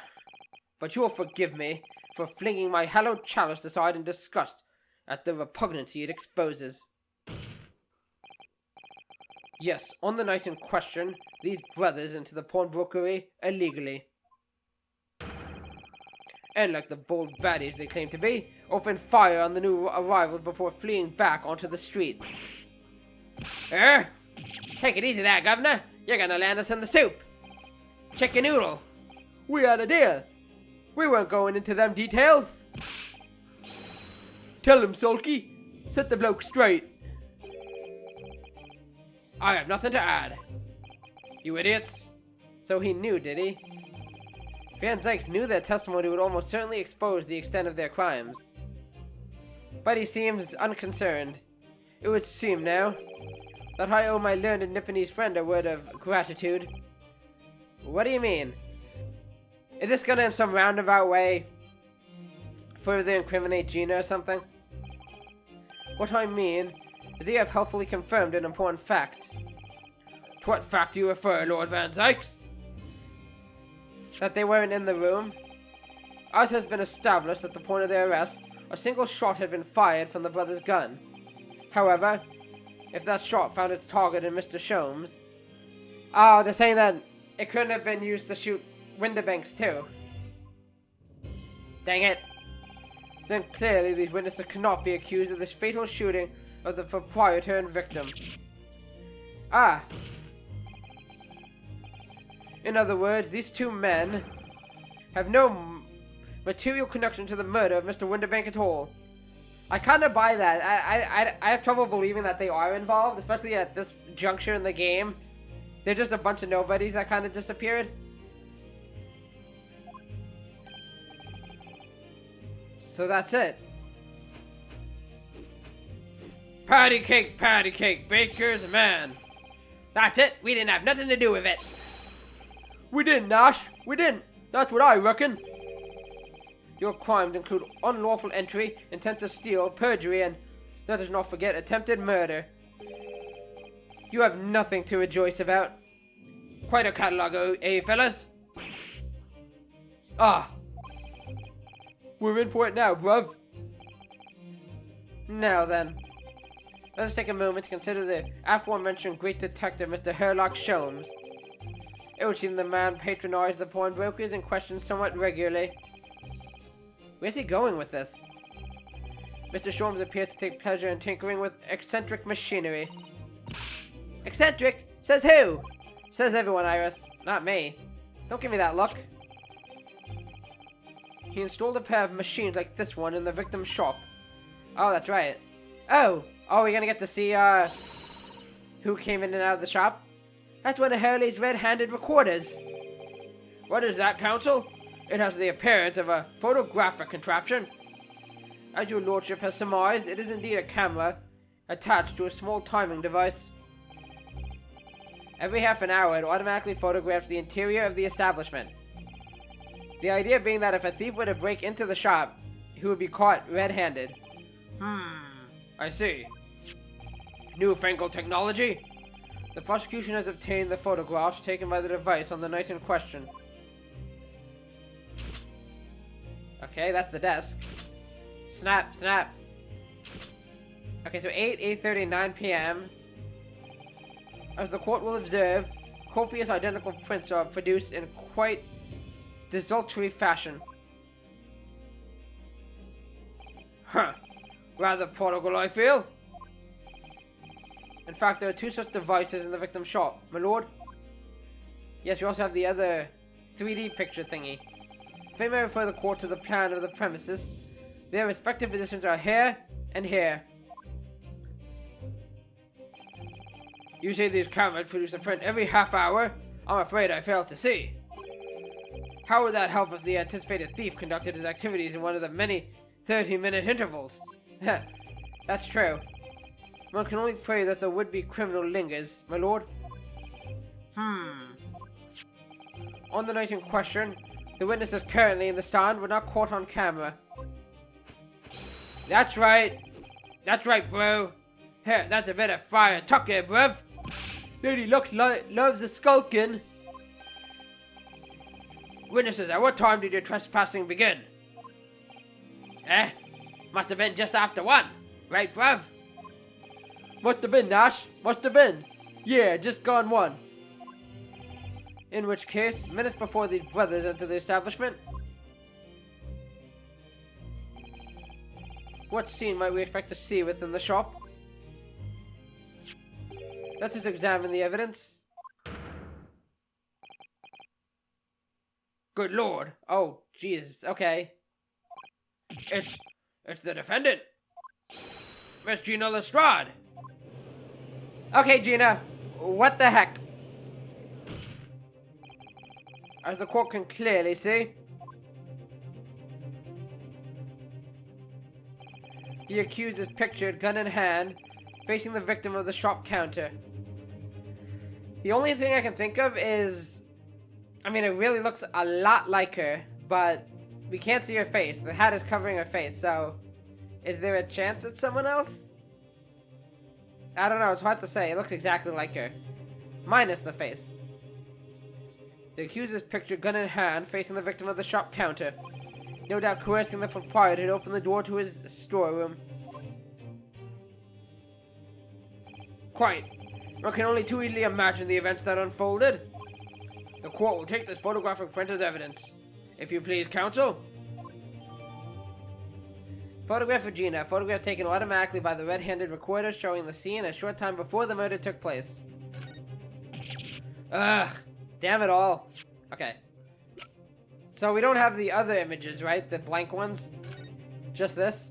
But you will forgive me for flinging my hallowed chalice aside in disgust at the repugnancy it exposes. Yes, on the night in question, these brothers entered the pawnbrokery illegally. And like the bold baddies they claim to be, opened fire on the new arrivals before fleeing back onto the street. Take it easy there, Governor. You're gonna land us in the soup. Chicken noodle. We had a deal. We weren't going into them details. Tell him, Sulky. Set the bloke straight. I have nothing to add. You idiots. So he knew, did he? Van Zykes knew their testimony would almost certainly expose the extent of their crimes. But he seems unconcerned. It would seem now that I owe my learned Nipponese friend a word of gratitude. What do you mean? Is this gonna in some roundabout way further incriminate Gina or something? What I mean is they have helpfully confirmed an important fact. To what fact do you refer, Lord Van Zykes? That they weren't in the room. As has been established at the point of their arrest, a single shot had been fired from the brother's gun. However, if that shot found its target in Mr. Sholmes... Oh, they're saying that it couldn't have been used to shoot Windibanks too. Dang it. Then clearly these witnesses cannot be accused of this fatal shooting of the proprietor and victim. Ah. In other words, these two men have no material connection to the murder of Mr. Windibank at all. I kind of buy that. I have trouble believing that they are involved, especially at this juncture in the game. They're just a bunch of nobodies that kind of disappeared. So that's it. Patty cake, baker's man. That's it. We didn't have nothing to do with it. We didn't, Nash. We didn't. That's what I reckon. Your crimes include unlawful entry, intent to steal, perjury, and, let us not forget, attempted murder. You have nothing to rejoice about. Quite a catalogue, eh, fellas? Ah. We're in for it now, bruv. Now then, let us take a moment to consider the aforementioned great detective, Mr. Herlock Sholmes. It would seem the man patronized the pawnbrokers in question somewhat regularly. Where's he going with this? Mr. Sholmes appears to take pleasure in tinkering with eccentric machinery. Eccentric? Says who? Says everyone, Iris. Not me. Don't give me that look. He installed a pair of machines like this one in the victim's shop. Oh, that's right. Oh, we're gonna get to see, who came in and out of the shop? That's one of Hurley's red-handed recorders. What is that, Counsel? It has the appearance of a photographic contraption. As your lordship has surmised, it is indeed a camera attached to a small timing device. Every half an hour, it automatically photographs the interior of the establishment. The idea being that if a thief were to break into the shop, he would be caught red-handed. I see. Newfangled technology? The prosecution has obtained the photographs taken by the device on the night in question. Okay, that's the desk. Snap. Okay, so 8:30, 9 p.m. As the court will observe, copious identical prints are produced in quite desultory fashion. Rather prodigal, I feel. In fact, there are two such devices in the victim's shop, my lord. Yes, you also have the other 3D picture thingy. If I may refer the court to the plan of the premises, their respective positions are here and here. You say these cameras produce a print every half hour? I'm afraid I fail to see. How would that help if the anticipated thief conducted his activities in one of the many 30-minute intervals? That's true. One can only pray that the would-be criminal lingers, my lord. On the night in question, the witnesses currently in the stand were not caught on camera. That's right. That's right, bro. Here, that's a bit of fire. Tuck it, bruv. Lady loves the Skulkin. Witnesses, at what time did your trespassing begin? Must have been just after 1. Right, bruv? Must have been, Nash. Must have been. Yeah, just gone 1. In which case, minutes before the brothers entered the establishment. What scene might we expect to see within the shop? Let's just examine the evidence. Good lord. Oh, Jesus. Okay. It's the defendant. Miss Gina Lestrade. Okay, Gina. What the heck? As the court can clearly see, the accused is pictured, gun in hand, facing the victim of the shop counter. The only thing I can think of is, I mean, it really looks a lot like her, but we can't see her face. The hat is covering her face, so is there a chance it's someone else? I don't know, it's hard to say. It looks exactly like her, minus the face. The accused is pictured, gun in hand, facing the victim of the shop counter, no doubt coercing the proprietor to open the door to his storeroom. Quite. One can only too easily imagine the events that unfolded. The court will take this photographic print as evidence. If you please, counsel. Photograph of Gina. Photograph taken automatically by the red-handed recorder showing the scene a short time before the murder took place. Ugh. Damn it all. Okay. So we don't have the other images, right? The blank ones? Just this?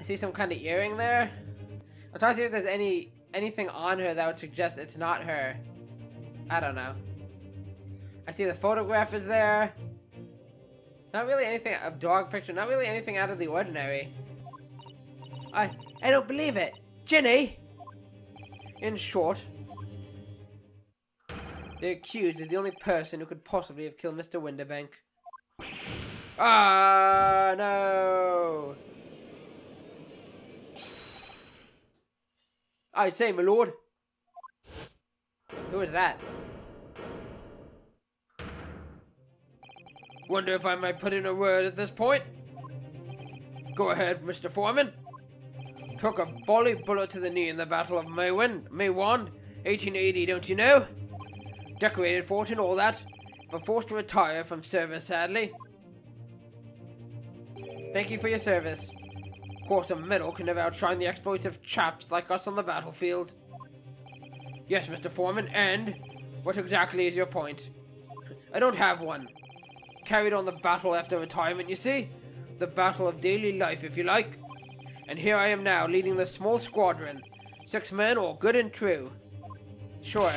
I see some kind of earring there. I'm trying to see if there's anything on her that would suggest it's not her. I don't know. I see the photograph is there. Not really anything, a dog picture, not really anything out of the ordinary. I don't believe it. Ginny! In short, the accused is the only person who could possibly have killed Mr. Winterbank. Ah, no! I say, my lord. Who is that? Wonder if I might put in a word at this point? Go ahead, Mr. Foreman. Took a volley bullet to the knee in the Battle of Maywand, 1880, don't you know? Decorated for it and all that, but forced to retire from service, sadly. Thank you for your service. Of course, a medal can never outshine the exploits of chaps like us on the battlefield. Yes, Mr. Foreman, and what exactly is your point? I don't have one. Carried on the battle after retirement, you see? The battle of daily life, if you like. And here I am now, leading this small squadron. 6 men, all good and true. Sure.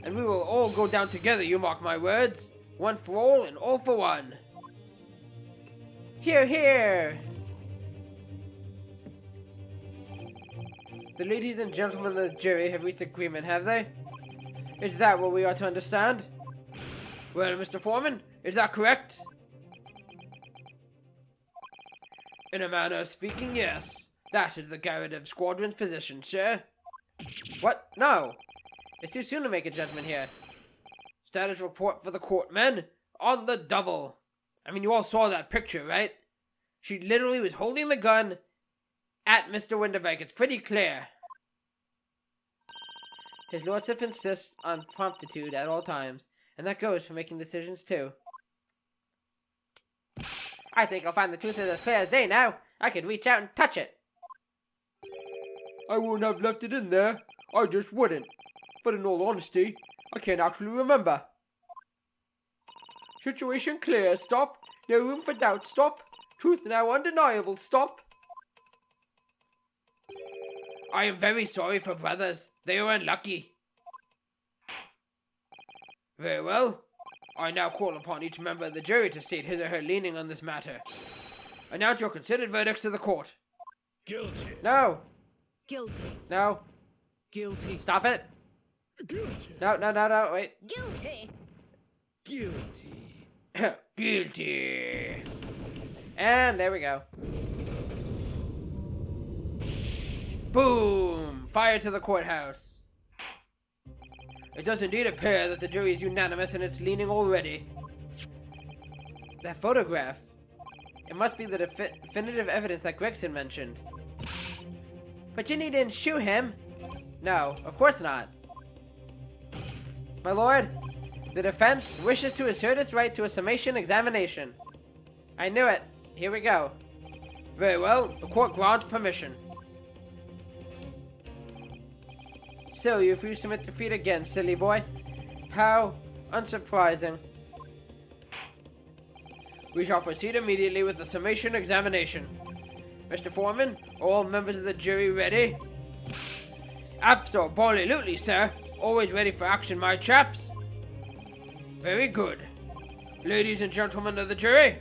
And we will all go down together, you mark my words. One for all, and all for one. Hear, hear! The ladies and gentlemen of the jury have reached agreement, have they? Is that what we are to understand? Well, Mr. Foreman, is that correct? In a manner of speaking, yes. That is the Garrative Squadron's position, sir. What? No! It's too soon to make a judgment here. Status report for the court, men. On the double. I mean, you all saw that picture, right? She literally was holding the gun at Mr. Winterbank. It's pretty clear. His lordship insists on promptitude at all times, and that goes for making decisions, too. I think I'll find the truth is as clear as day now. I could reach out and touch it. I wouldn't have left it in there. I just wouldn't. But in all honesty, I can't actually remember. Situation clear, stop. No room for doubt, stop. Truth now undeniable, stop. I am very sorry for brothers. They were unlucky. Very well. I now call upon each member of the jury to state his or her leaning on this matter. Announce your considered verdicts to the court. Guilty. No. Guilty. No. Guilty. Stop it. Guilty. No, wait. Guilty. Guilty. Guilty. And there we go. Boom! Fire to the courthouse. It does indeed appear that the jury is unanimous in its leaning already. That photograph. It must be the definitive evidence that Gregson mentioned. But Ginny didn't shoot him. No, of course not. My lord, the defense wishes to assert its right to a summation examination. I knew it. Here we go. Very well, the court grants permission. So, you refuse to admit defeat again, silly boy. How unsurprising. We shall proceed immediately with the summation examination. Mr. Foreman, are all members of the jury ready? Absolutely, sir. Always ready for action, my chaps. Very good. Ladies and gentlemen of the jury,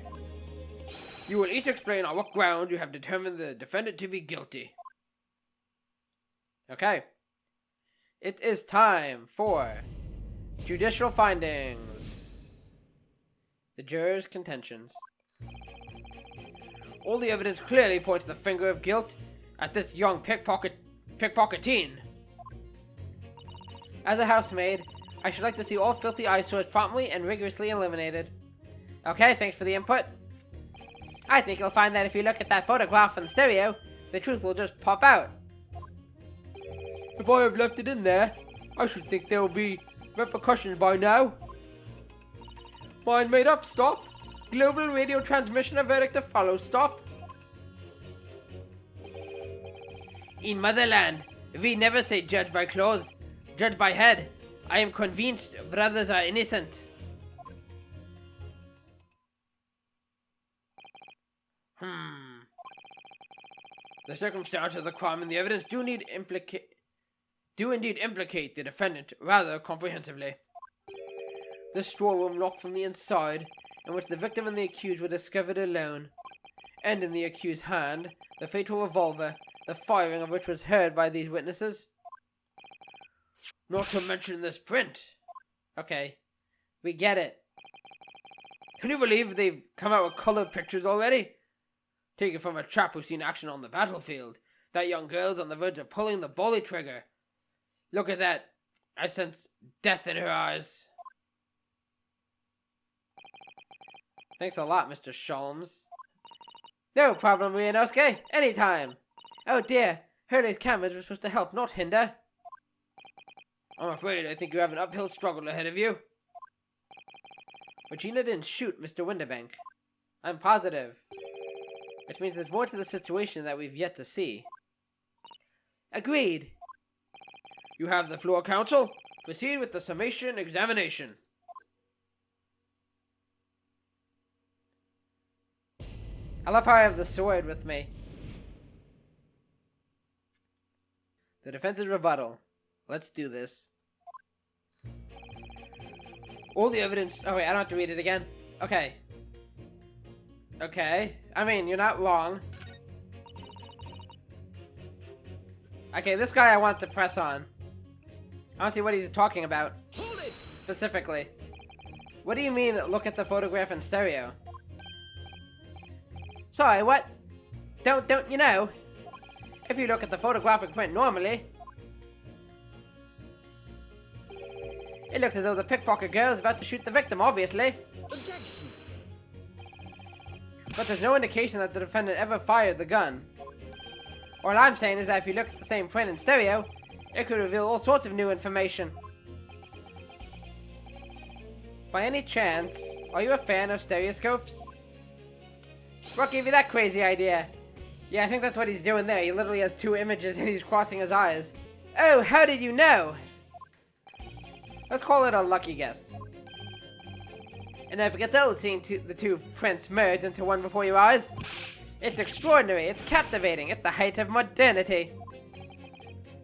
you will each explain on what ground you have determined the defendant to be guilty. Okay. It is time for judicial findings. The jurors' contentions. All the evidence clearly points the finger of guilt at this young pickpocketeen. As a housemaid, I should like to see all filthy eyesores promptly and rigorously eliminated. Okay, thanks for the input. I think you'll find that if you look at that photograph on the stereo, the truth will just pop out. If I have left it in there, I should think there will be repercussions by now. Mind made up, stop. Global radio transmission, a verdict to follow, stop. In motherland, we never say judge by clothes, judge by head. I am convinced brothers are innocent. The circumstances of the crime and the evidence do indeed implicate the defendant rather comprehensively. The storeroom locked from the inside, in which the victim and the accused were discovered alone, and in the accused's hand, the fatal revolver, the firing of which was heard by these witnesses. Not to mention this print. Okay, we get it. Can you believe they've come out with colored pictures already? Taken from a chap who's seen action on the battlefield. That young girl's on the verge of pulling the bullet trigger. Look at that. I sense death in her eyes. Thanks a lot, Mr. Sholmes. No problem, Rianosuke. Anytime. Oh dear. Hurley's cameras were supposed to help, not hinder. I'm afraid I think you have an uphill struggle ahead of you. But Gina didn't shoot Mr. Winterbank. I'm positive. Which means there's more to the situation that we've yet to see. Agreed. You have the floor, counsel. Proceed with the summation examination. I love how I have the sword with me. The defense's rebuttal. Let's do this. All the evidence... Oh wait, I don't have to read it again. Okay. Okay. I mean, you're not wrong. Okay, this guy I want to press on. I want to see what he's talking about. Hold it! Specifically. What do you mean, look at the photograph in stereo? Sorry, what? Don't you know? If you look at the photographic print normally, it looks as though the pickpocket girl is about to shoot the victim, obviously. Objection! But there's no indication that the defendant ever fired the gun. All I'm saying is that if you look at the same print in stereo, it could reveal all sorts of new information. By any chance, are you a fan of stereoscopes? What gave you that crazy idea? Yeah, I think that's what he's doing there. He literally has two images and he's crossing his eyes. Oh, how did you know? Let's call it a lucky guess. And if it gets old seeing the two prints merge into one before your eyes, it's extraordinary, it's captivating, it's the height of modernity.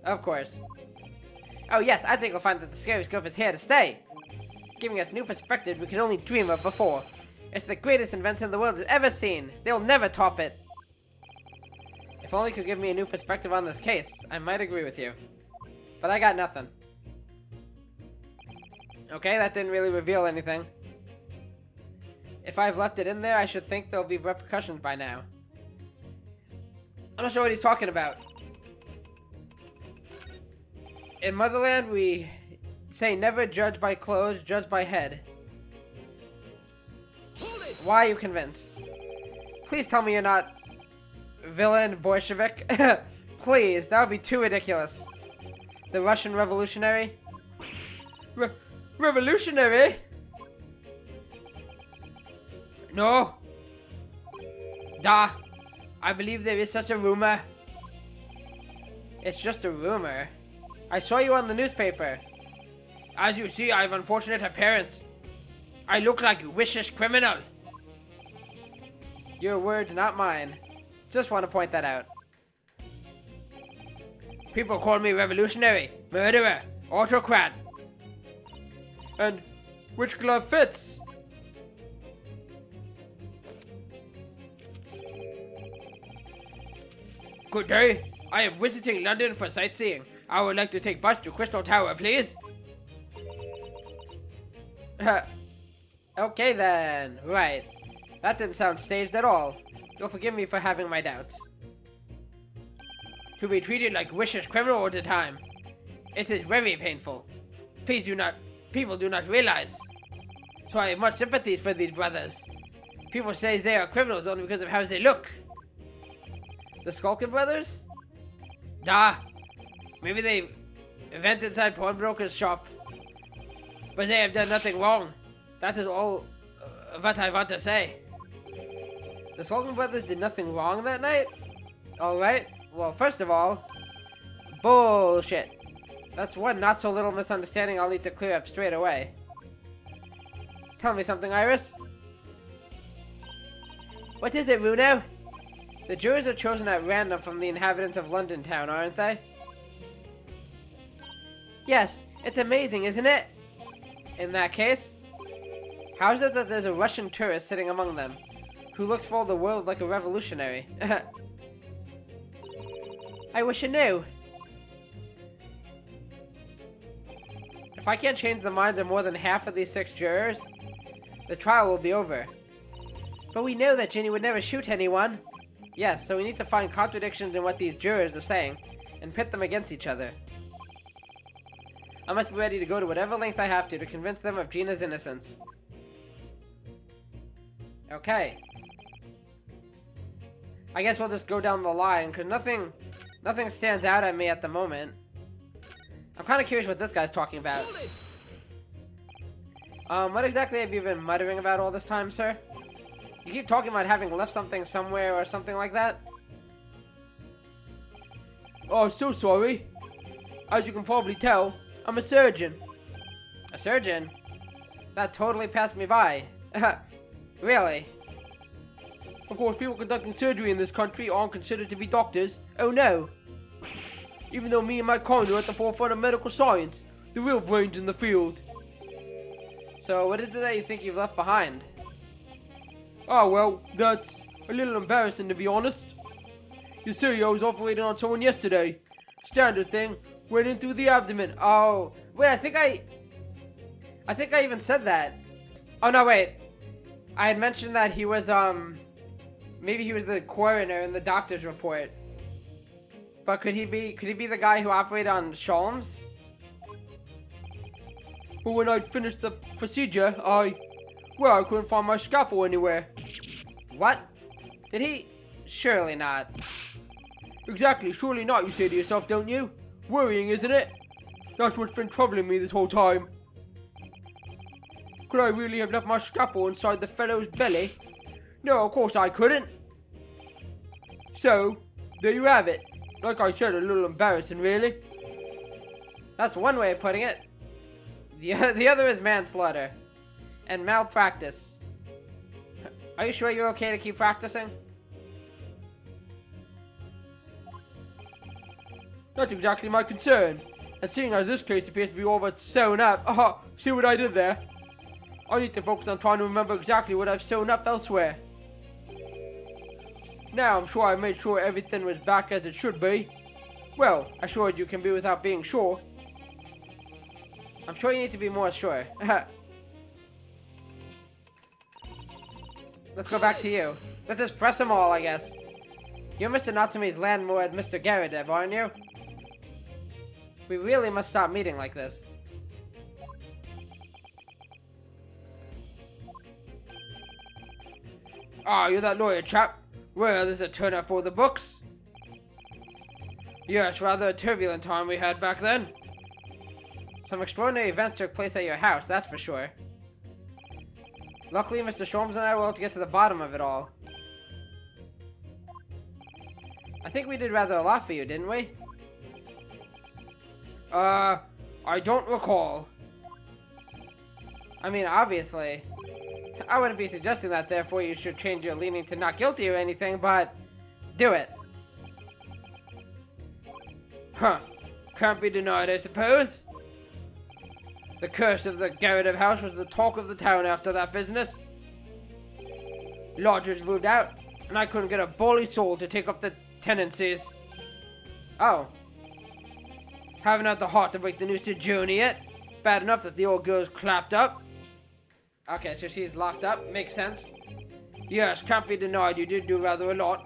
Of course. Oh yes, I think we'll find that the stereoscope is here to stay, giving us new perspectives we could only dream of before. It's the greatest invention the world has ever seen. They'll never top it. If only it could give me a new perspective on this case, I might agree with you. But I got nothing. Okay, that didn't really reveal anything. If I've left it in there, I should think there'll be repercussions by now. I'm not sure what he's talking about. in Motherland, we say never judge by clothes, judge by head. Hold it! Why are you convinced? Please tell me you're not villain Bolshevik. Please, that would be too ridiculous. The Russian revolutionary? Revolutionary? No. Da. I believe there is such a rumor. It's just a rumor. I saw you on the newspaper. As you see, I have unfortunate appearance. I look like a vicious criminal. Your words, not mine. Just want to point that out. People call me revolutionary, murderer, autocrat. And which glove fits? Good day. I am visiting London for sightseeing. I would like to take bus to Crystal Tower, please. Okay then. Right. That didn't sound staged at all. You'll forgive me for having my doubts. To be treated like vicious criminal all the time. It is very painful. People do not realize. So I have much sympathy for these brothers. People say they are criminals only because of how they look. The Skulkin brothers? Da. Maybe they went inside pawnbroker's shop. But they have done nothing wrong. That is all what I want to say. The Skulkin brothers did nothing wrong that night? Alright. Well, first of all, bullshit. That's one not so little misunderstanding I'll need to clear up straight away. Tell me something, Iris. What is it, Runo? The jurors are chosen at random from the inhabitants of London town, aren't they? Yes, it's amazing, isn't it? In that case, how is it that there's a Russian tourist sitting among them, who looks for all the world like a revolutionary? I wish I knew. If I can't change the minds of more than half of these 6 jurors, the trial will be over. But we know that Ginny would never shoot anyone. Yes, so we need to find contradictions in what these jurors are saying, and pit them against each other. I must be ready to go to whatever lengths I have to convince them of Gina's innocence. Okay. I guess we'll just go down the line, because nothing stands out at me at the moment. I'm kind of curious what this guy's talking about. What exactly have you been muttering about all this time, sir? You keep talking about having left something somewhere or something like that? Oh, so sorry. As you can probably tell, I'm a surgeon. A surgeon? That totally passed me by. Really? Of course, people conducting surgery in this country aren't considered to be doctors. Oh no. Even though me and my kind are at the forefront of medical science, the real brains in the field. So, what is it that you think you've left behind? Oh well, that's a little embarrassing to be honest. You see, I was operating on someone yesterday. Standard thing, went in through the abdomen. Oh, wait, I think I even said that. Oh no, wait. I had mentioned that he was, maybe he was the coroner in the doctor's report. But could he be the guy who operated on Sholmes? But when I'd finished the procedure, I couldn't find my scalpel anywhere. What? Did he? Surely not. Exactly, surely not, you say to yourself, don't you? Worrying, isn't it? That's what's been troubling me this whole time. Could I really have left my scalpel inside the fellow's belly? No, of course I couldn't. So, there you have it. Like I said, a little embarrassing, really. That's one way of putting it. The other is manslaughter. And malpractice. Are you sure you're okay to keep practicing? That's exactly my concern. And seeing as this case appears to be all but sewn up, see what I did there? I need to focus on trying to remember exactly what I've sewn up elsewhere. Now I'm sure I made sure everything was back as it should be. Well, assured you can be without being sure. I'm sure you need to be more sure. Let's go back to you. Let's just press them all, I guess. You're Mr. Natsume's landlord, Mr. Garadev, aren't you? We really must stop meeting like this. Ah, you're that lawyer chap. Well, there's a turnout for the books. Yes, rather a turbulent time we had back then. Some extraordinary events took place at your house, that's for sure. Luckily, Mr. Sholmes and I were able to get to the bottom of it all. I think we did rather a lot for you, didn't we? I don't recall. I mean, obviously. I wouldn't be suggesting that, therefore you should change your leaning to not guilty or anything, but do it. Huh. Can't be denied, I suppose. The curse of the Garrative house was the talk of the town after that business. Lodgers moved out, and I couldn't get a bully soul to take up the tenancies. Oh. Haven't had the heart to break the news to Joni yet. Bad enough that the old girl's clapped up. Okay, so she's locked up. Makes sense. Yes, can't be denied you did do rather a lot.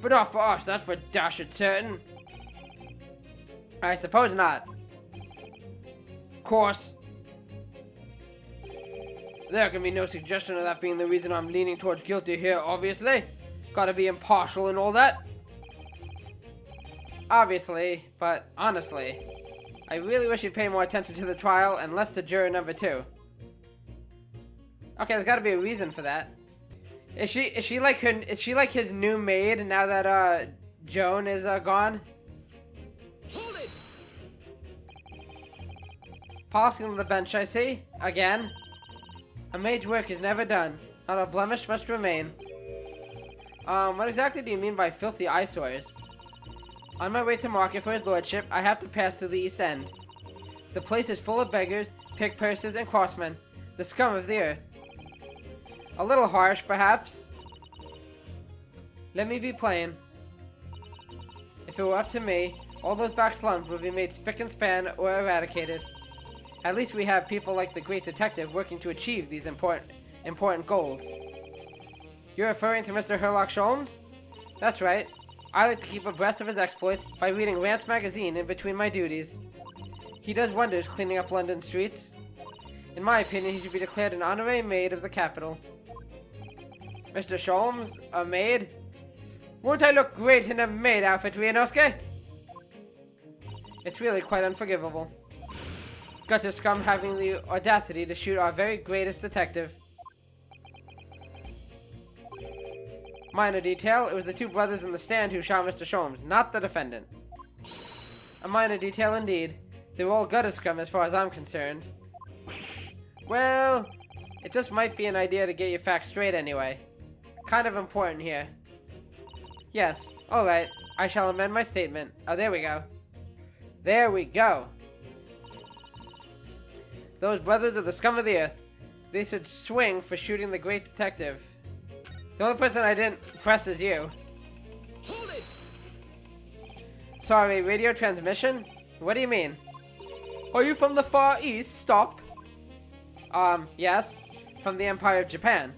But not for us, that's for dashed certain. I suppose not. Of course. There can be no suggestion of that being the reason I'm leaning towards guilty here, obviously. Gotta be impartial and all that. Obviously, but honestly, I really wish you'd pay more attention to the trial and less to juror number 2. Okay, there's gotta be a reason for that. Is she like his new maid now that Joan is gone? Hold it! Polishing on the bench, I see. Again. A maid's work is never done. Not a blemish must remain. What exactly do you mean by filthy eyesores? On my way to market for his lordship, I have to pass through the East End. The place is full of beggars, pick-pursers, and crossmen. The scum of the earth. A little harsh, perhaps. Let me be plain. If it were up to me, all those back slums would be made spick and span or eradicated. At least we have people like the great detective working to achieve these important goals. You're referring to Mr. Herlock Sholmes? That's right. I like to keep abreast of his exploits by reading Rance magazine in between my duties. He does wonders cleaning up London streets. In my opinion, he should be declared an honorary maid of the capital. Mr. Sholmes, a maid? Won't I look great in a maid outfit, Ryunosuke? It's really quite unforgivable. Gutter scum having the audacity to shoot our very greatest detective. Minor detail, it was the 2 brothers in the stand who shot Mr. Sholmes, not the defendant. A minor detail indeed. They were all gutter scum as far as I'm concerned. Well, it just might be an idea to get your facts straight anyway. Kind of important here. Yes, alright. I shall amend my statement. Oh, there we go. There we go. Those brothers are the scum of the earth. They should swing for shooting the great detective. The only person I didn't press is you. Hold it! Sorry, radio transmission? What do you mean? Are you from the Far East? Stop. Yes. From the Empire of Japan.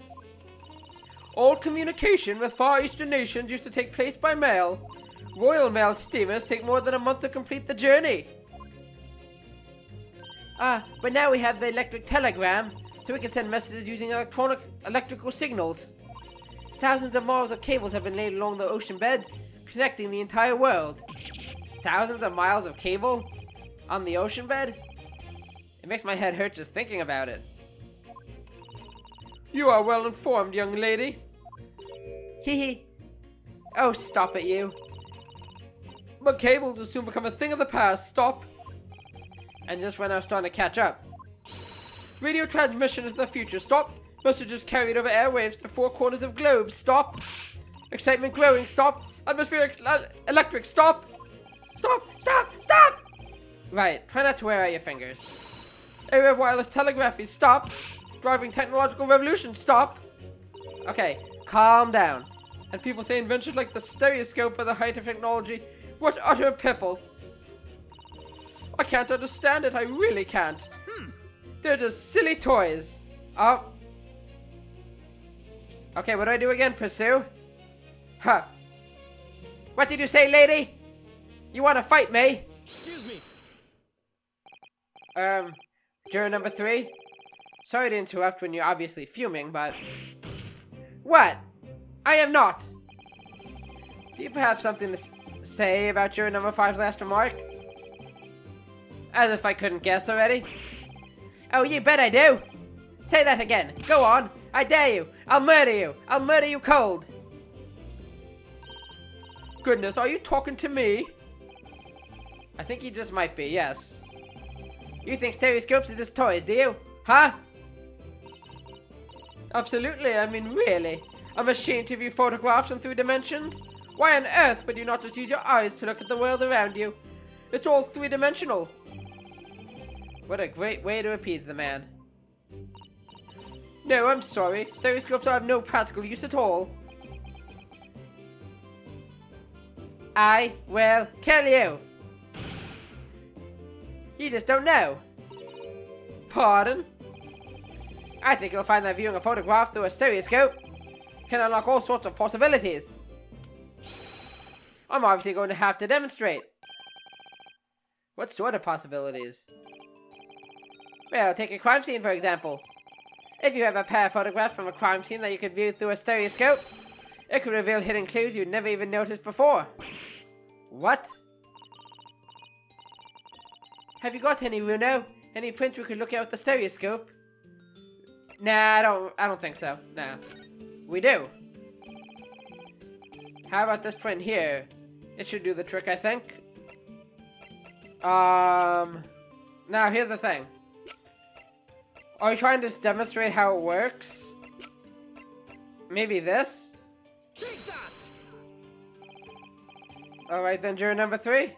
All communication with Far Eastern nations used to take place by mail. Royal Mail steamers take more than a month to complete the journey. But now we have the electric telegram, so we can send messages using electrical signals. Thousands of miles of cables have been laid along the ocean beds, connecting the entire world. Thousands of miles of cable? On the ocean bed? It makes my head hurt just thinking about it. You are well informed, young lady. Hee hee. Oh, stop it, you. But cables will soon become a thing of the past. Stop. And just when I was starting to catch up. Radio transmission is the future. Stop. Messages carried over airwaves to 4 corners of globes. Stop. Excitement growing. Stop. Atmospheric electric. Stop. Stop. Stop. Stop. Right. Try not to wear out your fingers. Area of wireless telegraphy. Stop. Driving technological revolution. Stop. Okay. Calm down. And people say inventions like the stereoscope are the height of technology. What utter piffle. I can't understand it. I really can't. They're just silly toys. Oh. Okay, what do I do again? Pursue? Huh. What did you say, lady? You want to fight me? Excuse me. Juror number 3? Sorry to interrupt when you're obviously fuming, but... What? I am not! Do you perhaps have something to say about juror number 5's last remark? As if I couldn't guess already. Oh, you bet I do! Say that again. Go on. I dare you. I'll murder you. I'll murder you cold. Goodness, are you talking to me? I think you just might be, yes. You think stereoscopes are just toys, do you? Huh? Absolutely, I mean really. A machine to view photographs in 3 dimensions? Why on earth would you not just use your eyes to look at the world around you? It's all 3-dimensional. What a great way to appease the man. No, I'm sorry. Stereoscopes are of no practical use at all. I will kill you. You just don't know. Pardon? I think you'll find that viewing a photograph through a stereoscope can unlock all sorts of possibilities. I'm obviously going to have to demonstrate. What sort of possibilities? Well, take a crime scene for example. If you have a pair of photographs from a crime scene that you could view through a stereoscope, it could reveal hidden clues you'd never even noticed before. What? Have you got any, Runo? Any prints we could look at with the stereoscope? Nah, I don't think so. Nah. We do. How about this print here? It should do the trick, I think. Now, here's the thing. Are you trying to just demonstrate how it works? Maybe this? Take that! Alright then, juror number 3.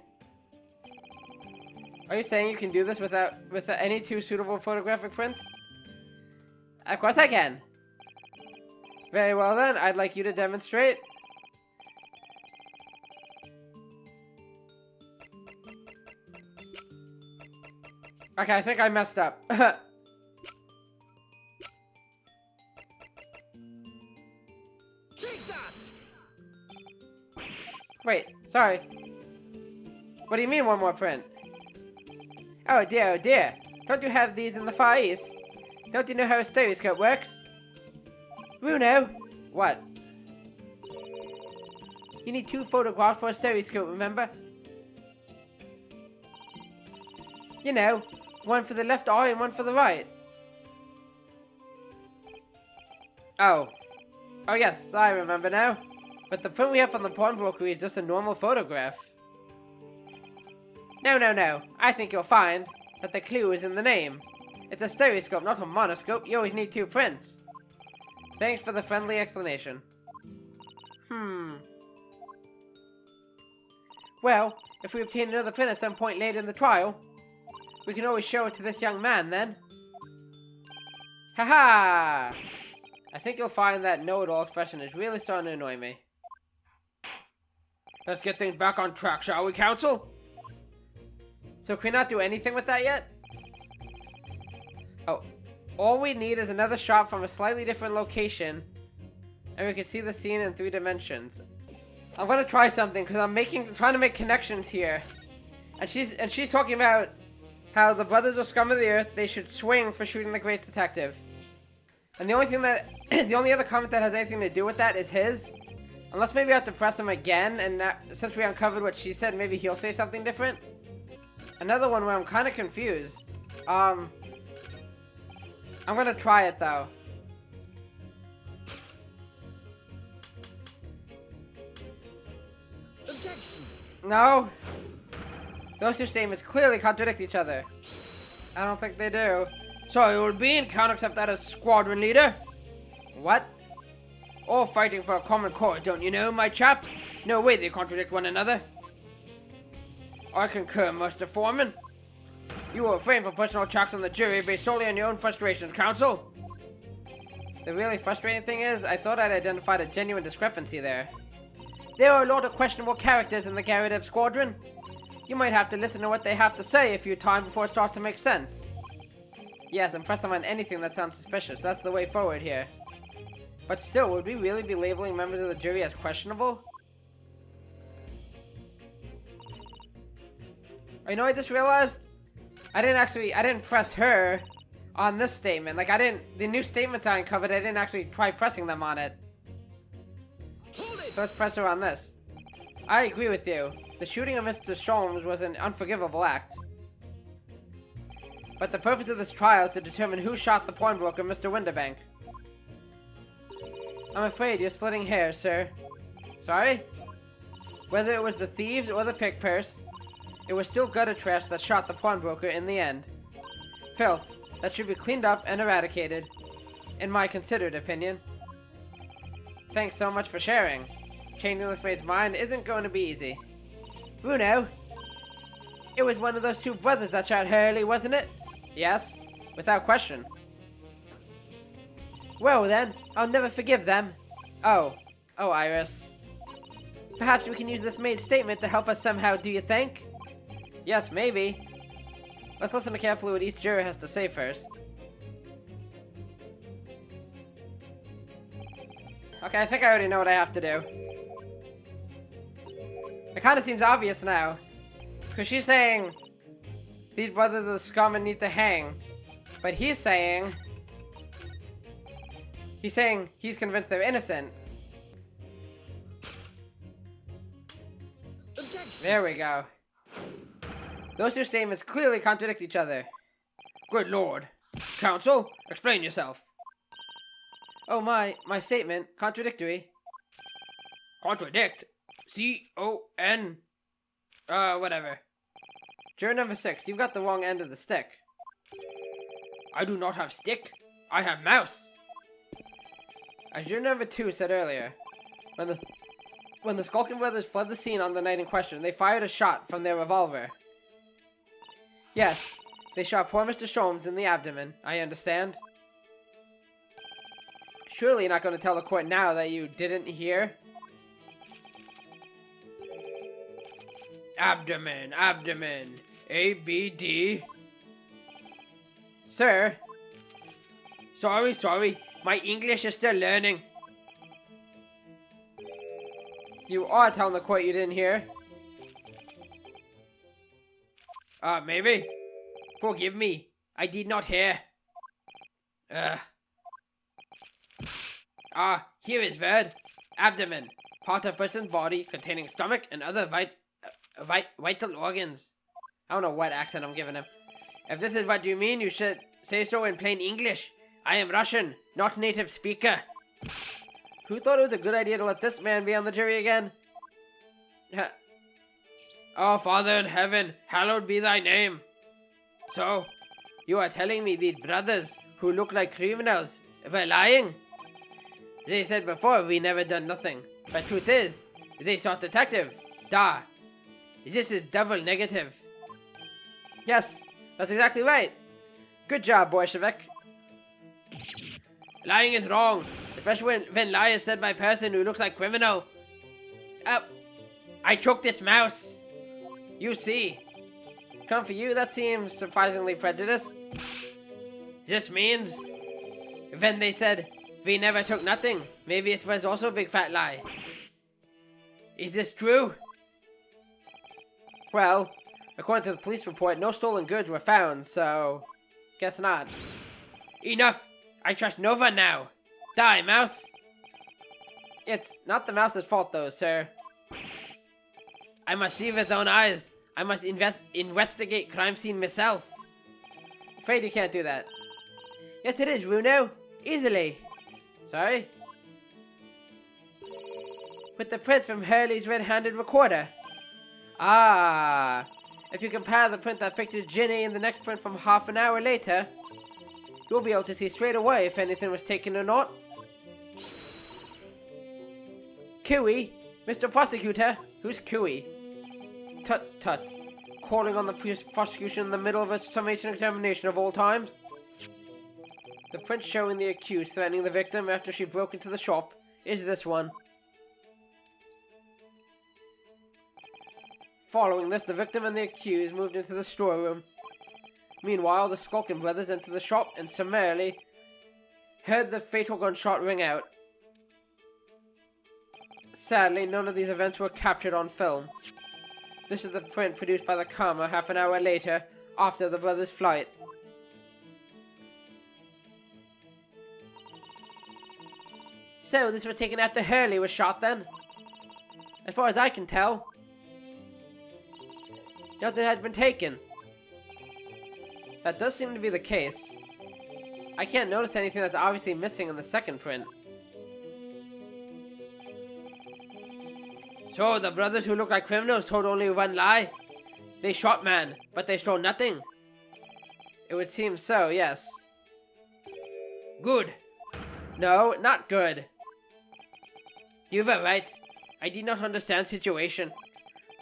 Are you saying you can do this without any 2 suitable photographic prints? Of course I can. Very well then, I'd like you to demonstrate. Okay, I think I messed up. Take that! Wait, sorry. What do you mean one more print? Oh dear, oh dear. Don't you have these in the Far East? Don't you know how a stereoscope works? Runo! What? You need 2 photographs for a stereoscope, remember? You know, one for the left eye and one for the right. Oh. Oh yes, I remember now. But the print we have from the pawnbroker is just a normal photograph. No, no, no. I think you'll find that the clue is in the name. It's a stereoscope, not a monoscope. You always need 2 prints. Thanks for the friendly explanation. Well, if we obtain another print at some point later in the trial, we can always show it to this young man, then. Haha! I think you'll find that know-it-all expression is really starting to annoy me. Let's get things back on track, shall we, Counsel? So can we not do anything with that yet? Oh, all we need is another shot from a slightly different location, and we can see the scene in 3 dimensions. I'm gonna try something because I'm trying to make connections here, and she's talking about how the brothers are scum of the earth. They should swing for shooting the great detective. And the only other comment that has anything to do with that is his. Unless maybe I have to press him again, and since we uncovered what she said, maybe he'll say something different. Another one where I'm kind of confused. I'm gonna try it though. Objection! No. Those 2 statements clearly contradict each other. I don't think they do. So you will be in count except that as squadron leader? What? All fighting for a common cause, don't you know, my chaps? No way they contradict one another. I concur, Master Foreman. You will refrain from personal attacks on the jury based solely on your own frustrations, Counsel. The really frustrating thing is, I thought I'd identified a genuine discrepancy there. There are a lot of questionable characters in the Garradev Squadron. You might have to listen to what they have to say a few times before it starts to make sense. Yes, and press them on anything that sounds suspicious. That's the way forward here. But still, would we really be labeling members of the jury as questionable? You know, I just realized I didn't press her on this statement. Like, the new statements I uncovered, I didn't actually try pressing them on it. Hold it! So let's press her on this. I agree with you. The shooting of Mr. Sholmes was an unforgivable act. But the purpose of this trial is to determine who shot the pawnbroker, Mr. Winterbank. I'm afraid you're splitting hairs, sir. Sorry? Whether it was the thieves or the pickpurse, it was still gutter trash that shot the pawnbroker in the end. Filth that should be cleaned up and eradicated, in my considered opinion. Thanks so much for sharing. Changing this maid's mind isn't going to be easy. Bruno, it was one of those two brothers that shot Hurley, wasn't it? Yes, without question. Well then, I'll never forgive them. Oh, Iris. Perhaps we can use this maid's statement to help us somehow, do you think? Yes, maybe. Let's listen carefully what each juror has to say first. Okay, I think I already know what I have to do. It kind of seems obvious now. Because she's saying these brothers are scum and need to hang. But he's saying he's convinced they're innocent. Objection! There we go. Those two statements clearly contradict each other. Good lord. Counsel, explain yourself. Oh my statement, contradictory. Contradict? C-O-N... whatever. Juror number 6, you've got the wrong end of the stick. I do not have stick. I have mouse. As juror number 2 said earlier, when the Skulkin brothers fled the scene on the night in question, they fired a shot from their revolver. Yes, they shot poor Mr. Sholmes in the abdomen, I understand. Surely you're not going to tell the court now that you didn't hear? Abdomen. A-B-D. Sir? Sorry. My English is still learning. You are telling the court you didn't hear? Maybe. Forgive me. I did not hear. Here is word. Abdomen. Part of person's body containing stomach and other vital organs. I don't know what accent I'm giving him. If this is what you mean, you should say so in plain English. I am Russian, not native speaker. Who thought it was a good idea to let this man be on the jury again? Oh, Father in heaven, hallowed be thy name. So, you are telling me these brothers, who look like criminals, were lying? They said before we never done nothing. But truth is, they shot detective. Da. This is double negative. Yes, that's exactly right. Good job, Bolshevik. Lying is wrong, especially when lie is said by a person who looks like criminal. I choked this mouse. You see. Come for you, that seems surprisingly prejudiced. This means, when they said, we never took nothing, maybe it was also a big fat lie. Is this true? Well, according to the police report, no stolen goods were found, so... guess not. Enough! I trust no one now! Die, mouse! It's not the mouse's fault, though, sir. I must see with own eyes. I must investigate crime scene myself. Afraid you can't do that. Yes, it is, Bruno. Easily. Sorry? With the print from Hurley's red-handed recorder. Ah. If you compare the print that pictures Ginny and the next print from half an hour later, you'll be able to see straight away if anything was taken or not. Cooey? Mr. Prosecutor? Who's Cooey? Tut. Calling on the prosecution in the middle of a summation examination of all times. The print showing the accused threatening the victim after she broke into the shop is this one. Following this, the victim and the accused moved into the storeroom. Meanwhile, the Skulkin brothers entered the shop and summarily heard the fatal gunshot ring out. Sadly, none of these events were captured on film. This is the print produced by the Karma half an hour later after the brothers' flight. So, this was taken after Hurley was shot then? As far as I can tell. Nothing had been taken. That does seem to be the case. I can't notice anything that's obviously missing in the second print. So, the brothers who look like criminals told only one lie? They shot man, but they stole nothing? It would seem so, yes. Good. No, not good. You were right. I did not understand situation.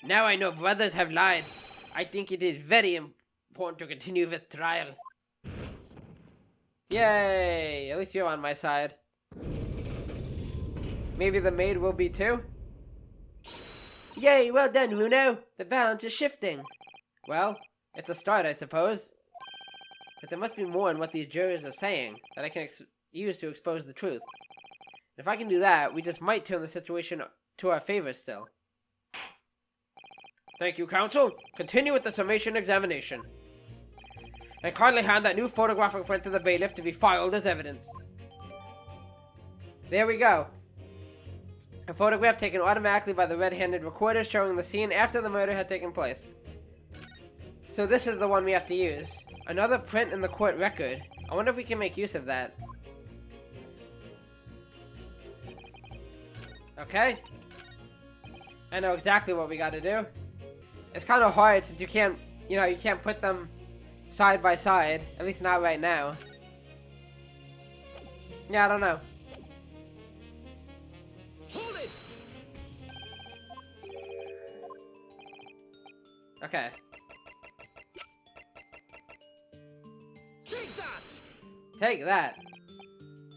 Now I know brothers have lied. I think it is very important to continue with trial. Yay! At least you're on my side. Maybe the maid will be too? Yay! Well done, Runo! The balance is shifting. Well, it's a start, I suppose. But there must be more in what these jurors are saying that I can use to expose the truth. If I can do that, we just might turn the situation to our favor still. Thank you, counsel. Continue with the summation examination. And kindly hand that new photograph in front of the bailiff to be filed as evidence. There we go. A photograph taken automatically by the red-handed recorder showing the scene after the murder had taken place. So this is the one we have to use. Another print in the court record. I wonder if we can make use of that. Okay. I know exactly what we gotta do. It's kind of hard since you can't put them side by side. At least not right now. Yeah, I don't know. Hold it! Okay. Take that! Take that.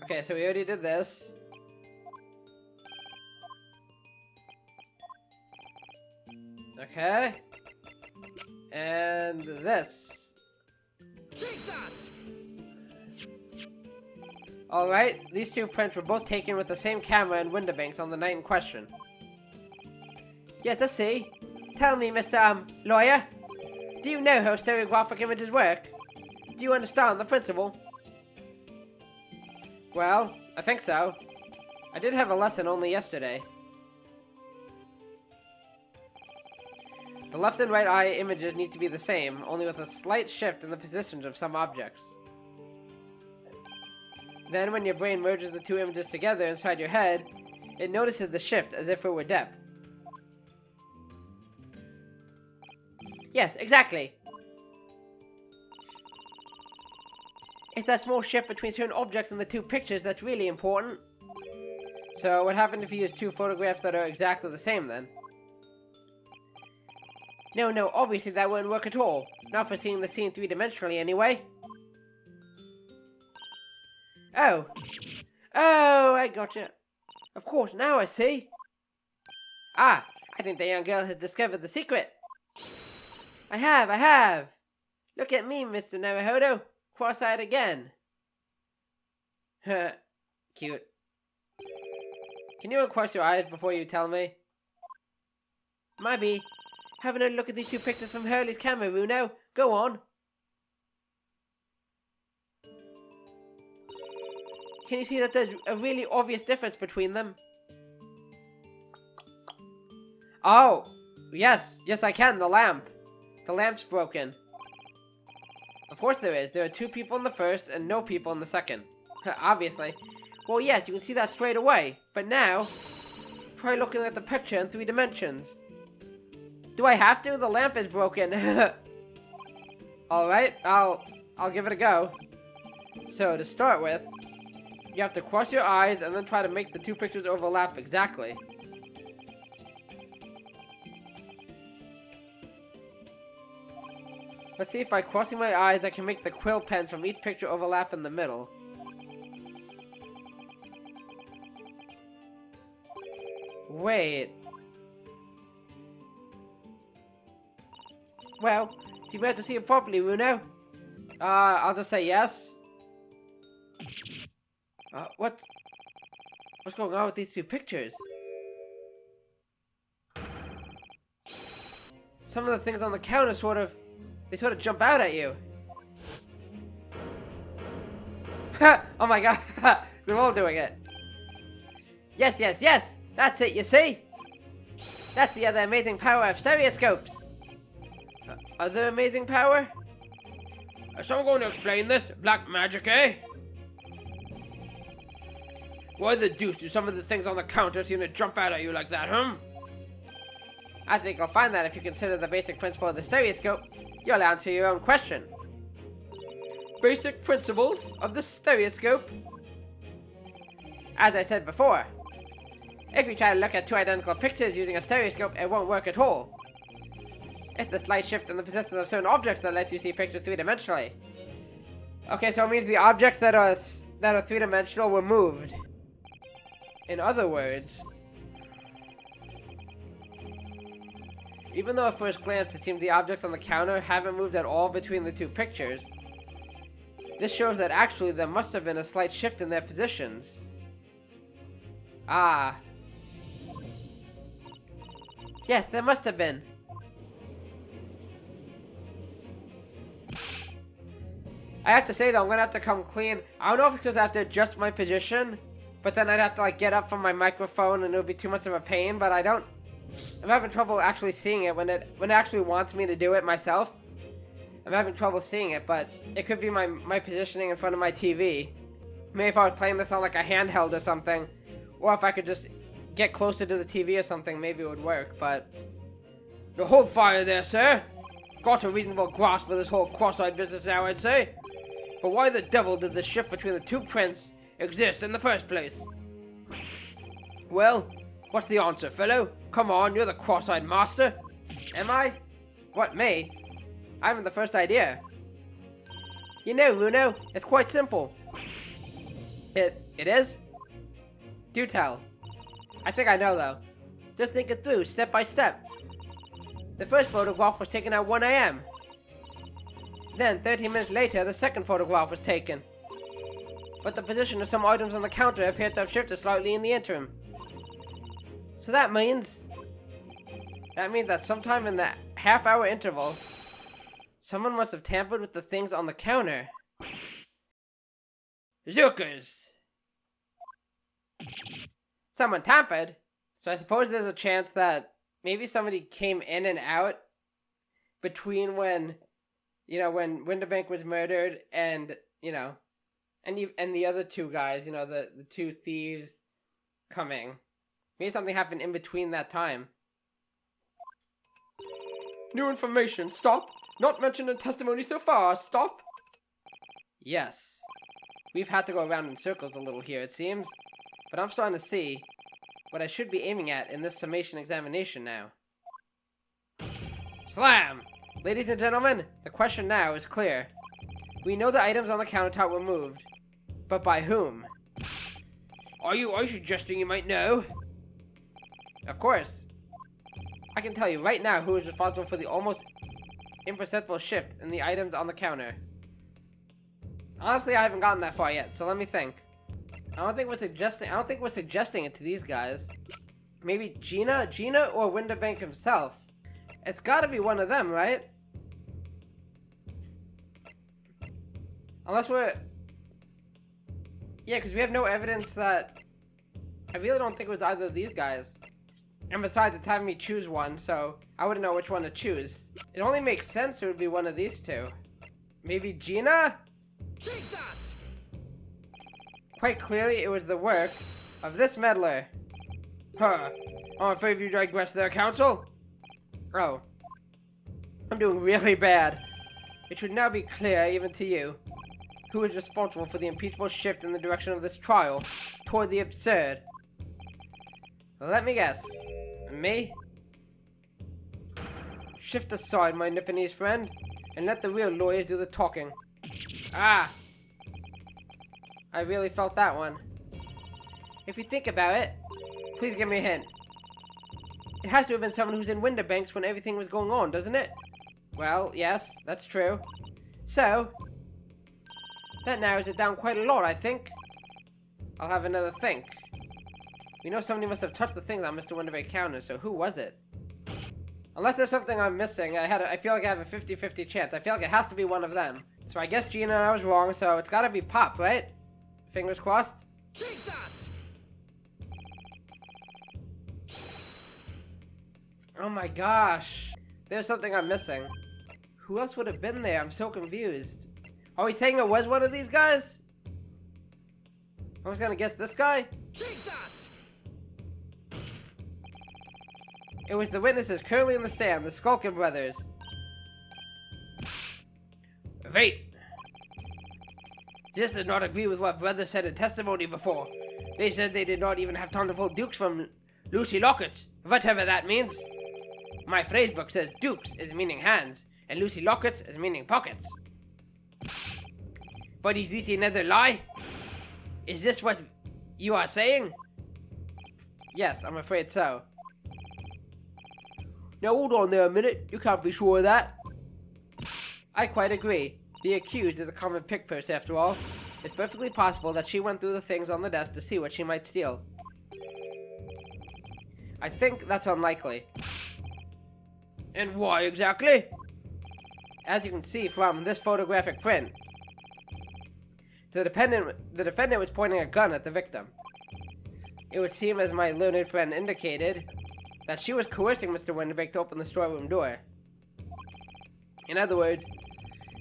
Okay, so we already did this. Okay. And this. Take that! Alright, these two prints were both taken with the same camera and window banks on the night in question. Yes, I see. Tell me, Mr. Lawyer. Do you know how stereographic images work? Do you understand the principle? Well, I think so. I did have a lesson only yesterday. The left and right eye images need to be the same, only with a slight shift in the positions of some objects. Then, when your brain merges the two images together inside your head, it notices the shift as if it were depth. Yes, exactly. It's that small shift between certain objects in the two pictures that's really important. So, what happened if you use two photographs that are exactly the same then? No, obviously that wouldn't work at all. Not for seeing the scene three-dimensionally anyway. Oh, I gotcha. Of course, now I see. Ah, I think the young girl has discovered the secret. I have. Look at me, Mr. Naruhodo. Cross-eyed again. Cute. Can you uncross your eyes before you tell me? Maybe. Have another look at these two pictures from Hurley's camera, Runo. Go on. Can you see that there's a really obvious difference between them? Oh, yes I can, the lamp. The lamp's broken. Of course there is. There are two people in the first and no people in the second. Obviously. Well, yes, you can see that straight away. But now, try looking at the picture in 3 dimensions. Do I have to? The lamp is broken. Alright, I'll give it a go. So, to start with, you have to cross your eyes and then try to make the two pictures overlap exactly. Let's see if by crossing my eyes I can make the quill pens from each picture overlap in the middle. Wait. Well, you better see it properly, Runo. I'll just say yes. What's going on with these two pictures? Some of the things on the counter sort of They sort of jump out at you. Oh my god, they're all doing it. Yes, yes, yes! That's it, you see? That's the other amazing power of stereoscopes. Other amazing power? Is someone going to explain this? Black magic, eh? Why the deuce do some of the things on the counter seem to jump out at you like that, huh? I think you'll find that if you consider the basic principle of the stereoscope, you'll answer your own question. Basic principles of the stereoscope? As I said before, if you try to look at two identical pictures using a stereoscope, it won't work at all. It's the slight shift in the positions of certain objects that lets you see pictures three-dimensionally. Okay, so it means the objects that are three-dimensional were moved. In other words, even though at first glance it seems the objects on the counter haven't moved at all between the two pictures, this shows that actually there must have been a slight shift in their positions. Ah. Yes, there must have been. I have to say though, I'm gonna have to come clean. I don't know if it's because I have to adjust my position, but then I'd have to like get up from my microphone and it would be too much of a pain, but I'm having trouble actually seeing it when it actually wants me to do it myself. I'm having trouble seeing it, but it could be my positioning in front of my TV. Maybe if I was playing this on like a handheld or something, or if I could just get closer to the TV or something, maybe it would work, but... Now hold fire there, sir. Got a reasonable grasp for this whole cross-eyed business now, I'd say. But why the devil did the shift between the two prints exist in the first place? Well, what's the answer, fellow? Come on, you're the cross-eyed master. Am I? What, me? I haven't the first idea. You know, Luno, it's quite simple. It is? Do tell. I think I know, though. Just think it through, step by step. The first photograph was taken at 1 a.m. Then, 13 minutes later, the second photograph was taken. But the position of some items on the counter appeared to have shifted slightly in the interim. So that means that sometime in that half-hour interval, someone must have tampered with the things on the counter. Zookers! Someone tampered? So I suppose there's a chance that maybe somebody came in and out between when Winterbank was murdered and, and the other two guys, the two thieves coming. Maybe something happened in between that time. New information, stop! Not mentioned in testimony so far, stop! Yes. We've had to go around in circles a little here, it seems. But I'm starting to see what I should be aiming at in this summation examination now. Slam! Ladies and gentlemen, the question now is clear. We know the items on the countertop were moved. But by whom? Are you suggesting you might know? Of course. I can tell you right now who is responsible for the almost imperceptible shift in the items on the counter. Honestly, I haven't gotten that far yet, so let me think. I don't think we're suggesting it to these guys. Maybe Gina or Winterbank himself. It's gotta be one of them, right? Unless we're... Yeah, because we have no evidence that... I really don't think it was either of these guys. And besides, it's having me choose one, so I wouldn't know which one to choose. It only makes sense it would be one of these two. Maybe Gina? Take that! Quite clearly, it was the work of this meddler. Huh. I'm afraid you digress there, counsel. Oh. I'm doing really bad. It should now be clear, even to you, who is responsible for the impeachable shift in the direction of this trial toward the absurd. Let me guess. Me? Shift aside, my Nipponese friend, and let the real lawyers do the talking. Ah! I really felt that one. If you think about it, please give me a hint. It has to have been someone who's in Winterbanks when everything was going on, doesn't it? Well, yes, that's true. So, that narrows it down quite a lot, I think. I'll have another think. We know somebody must have touched the things on Mr. Winterbank counter, so who was it? Unless there's something I'm missing, I feel like I have a 50-50 chance. I feel like it has to be one of them. So I guess Gina and I was wrong, so it's gotta be Pop, right? Fingers crossed. Take that! Oh my gosh. There's something I'm missing. Who else would have been there? I'm so confused. Are we saying it was one of these guys? I was gonna guess this guy? Take that! It was the witnesses currently in the stand, the Skulkin brothers. Wait! This does not agree with what brothers said in testimony before. They said they did not even have time to pull dukes from Lucy Lockets, whatever that means. My phrasebook says dukes is meaning hands, and Lucy Lockets is meaning pockets. But is this another lie? Is this what you are saying? Yes, I'm afraid so. Now hold on there a minute, you can't be sure of that. I quite agree. The accused is a common pick purse after all. It's perfectly possible that she went through the things on the desk to see what she might steal. I think that's unlikely. And why exactly? As you can see from this photographic print, the defendant was pointing a gun at the victim. It would seem, as my learned friend indicated, that she was coercing Mr. Winterbeck to open the storeroom door. In other words,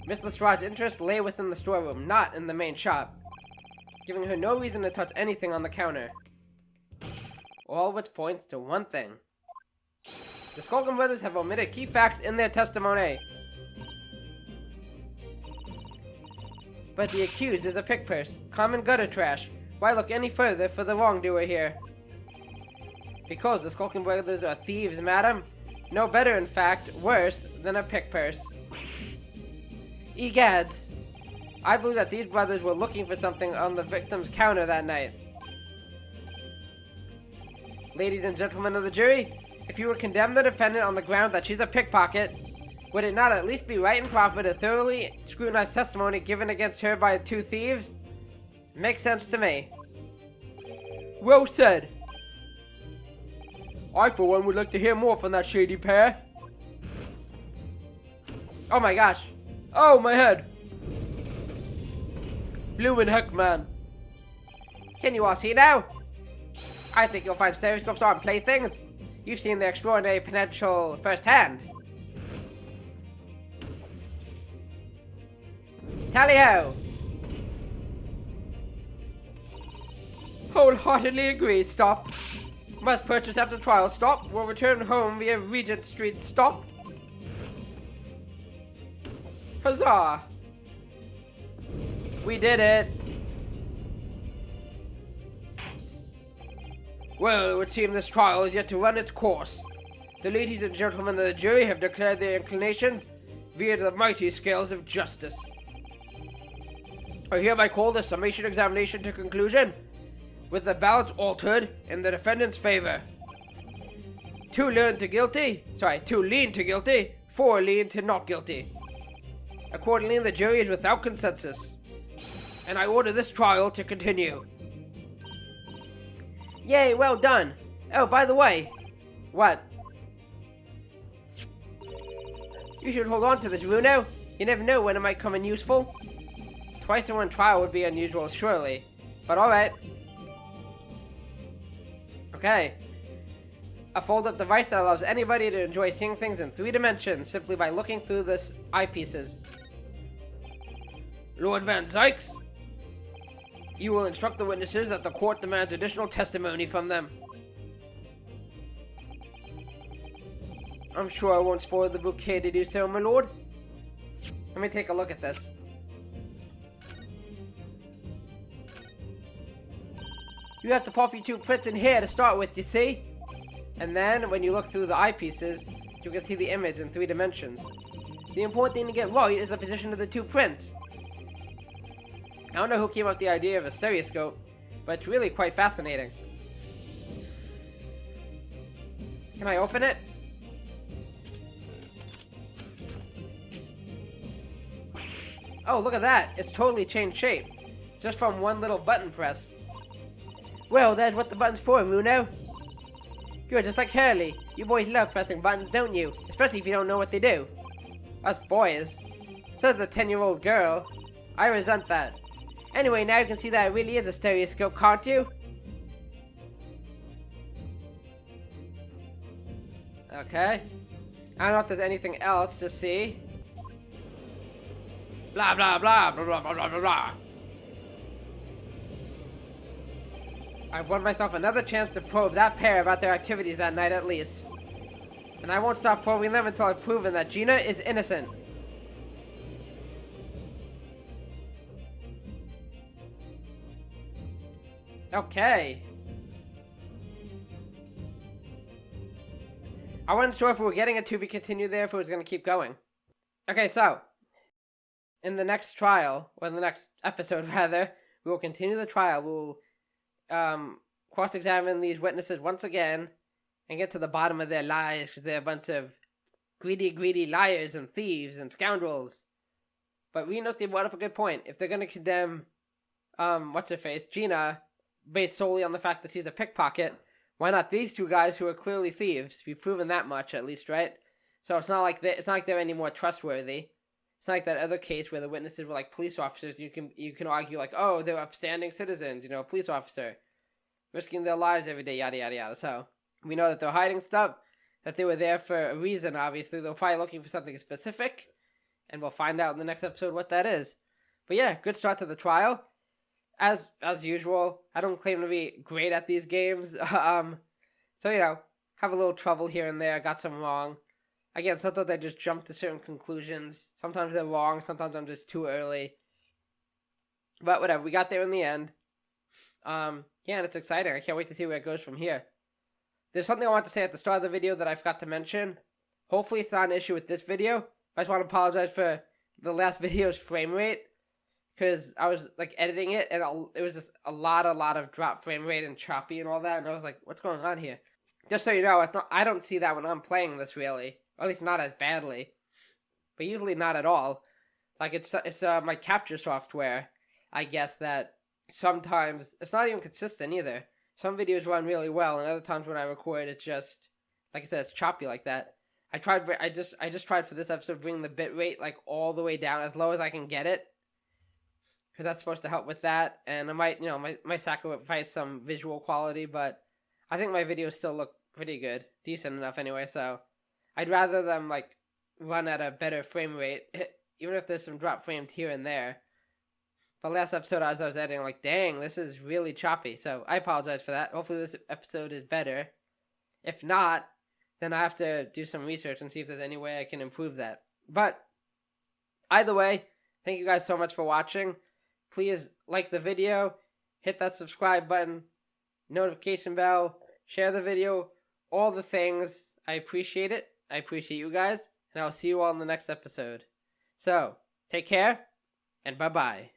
Miss Lestrade's interest lay within the storeroom, not in the main shop, giving her no reason to touch anything on the counter. All which points to one thing. The Skulkin brothers have omitted key facts in their testimony. But the accused is a pick purse, common gutter trash. Why look any further for the wrongdoer here? Because the Skulkin brothers are thieves, madam. No better, in fact, worse than a pick purse. Egads! I believe that these brothers were looking for something on the victim's counter that night. Ladies and gentlemen of the jury, if you would condemn the defendant on the ground that she's a pickpocket, would it not at least be right and proper to thoroughly scrutinize testimony given against her by two thieves? Makes sense to me. Well said. I, for one, would like to hear more from that shady pair. Oh my gosh. Oh, my head. Bloomin' heck, man. Can you all see now? I think you'll find stereoscopes on playthings. You've seen their extraordinary potential firsthand. Tally-ho! Wholeheartedly agree. Stop. Must purchase after trial. Stop. Will return home via Regent Street. Stop. Huzzah. We did it. Well, it would seem this trial is yet to run its course. The ladies and gentlemen of the jury have declared their inclinations via the mighty scales of justice. I hereby call the summation examination to conclusion, with the balance altered in the defendant's favor. 2 lean to guilty, 4 lean to not guilty. Accordingly, the jury is without consensus, and I order this trial to continue. Yay, well done. Oh, by the way. What? You should hold on to this, Runo. You never know when it might come in useful. Twice in one trial would be unusual, surely. But alright. Okay. A fold-up device that allows anybody to enjoy seeing things in 3 dimensions simply by looking through this eyepieces. Lord Van Zykes, you will instruct the witnesses that the court demands additional testimony from them. I'm sure I won't spoil the bouquet to do so, my lord. Let me take a look at this. You have to pop your 2 crits in here to start with, you see? And then, when you look through the eyepieces, you can see the image in 3 dimensions. The important thing to get right is the position of the 2 prints. I don't know who came up with the idea of a stereoscope, but it's really quite fascinating. Can I open it? Oh, look at that! It's totally changed shape. Just from one little button press. Well, that's what the button's for, Muno. You're just like Hurley. You boys love pressing buttons, don't you? Especially if you don't know what they do. Us boys. Says the 10-year-old girl. I resent that. Anyway, now you can see that it really is a stereoscope, can't you? Okay. I don't know if there's anything else to see. Blah, blah, blah, blah, blah, blah, blah, blah. I've won myself another chance to probe that pair about their activities that night at least. And I won't stop probing them until I've proven that Gina is innocent. Okay. I wasn't sure if we were getting a to be continued there, if it was going to keep going. Okay, so, in the next trial, or in the next episode rather, we will continue the trial. We'll cross-examine these witnesses once again and get to the bottom of their lies, because they're a bunch of greedy liars and thieves and scoundrels. But Reno brought up a good point. If they're going to condemn, what's-her-face, Gina, based solely on the fact that she's a pickpocket, why not these two guys who are clearly thieves? We've proven that much, at least, right? So it's not like they're any more trustworthy. It's not like that other case where the witnesses were like police officers. You can argue like, oh, they're upstanding citizens, a police officer, risking their lives every day, yada yada yada. So we know that they're hiding stuff, that they were there for a reason. Obviously, they're probably looking for something specific, and we'll find out in the next episode what that is. But yeah, good start to the trial. As usual, I don't claim to be great at these games. So, have a little trouble here and there. Got some wrong. Again, sometimes I just jump to certain conclusions. Sometimes they're wrong. Sometimes I'm just too early. But whatever, we got there in the end. Yeah, and it's exciting. I can't wait to see where it goes from here. There's something I want to say at the start of the video that I forgot to mention. Hopefully it's not an issue with this video. I just want to apologize for the last video's frame rate. Because I was, editing it, and it was just a lot of drop frame rate and choppy and all that, and I was like, what's going on here? Just so you know, I don't see that when I'm playing this, really. Or at least not as badly. But usually not at all. It's my capture software, I guess, that sometimes, it's not even consistent either. Some videos run really well, and other times when I record, it's just, like I said, it's choppy like that. I just tried for this episode bringing the bitrate, all the way down, as low as I can get it. Because that's supposed to help with that, and I might, might sacrifice some visual quality, but I think my videos still look pretty good, decent enough anyway, so I'd rather them, run at a better frame rate, even if there's some drop frames here and there. But last episode, as I was editing, dang, this is really choppy, so I apologize for that. Hopefully this episode is better. If not, then I have to do some research and see if there's any way I can improve that. But, either way, thank you guys so much for watching. Please like the video, hit that subscribe button, notification bell, share the video, all the things. I appreciate it. I appreciate you guys, and I'll see you all in the next episode. So, take care, and bye-bye.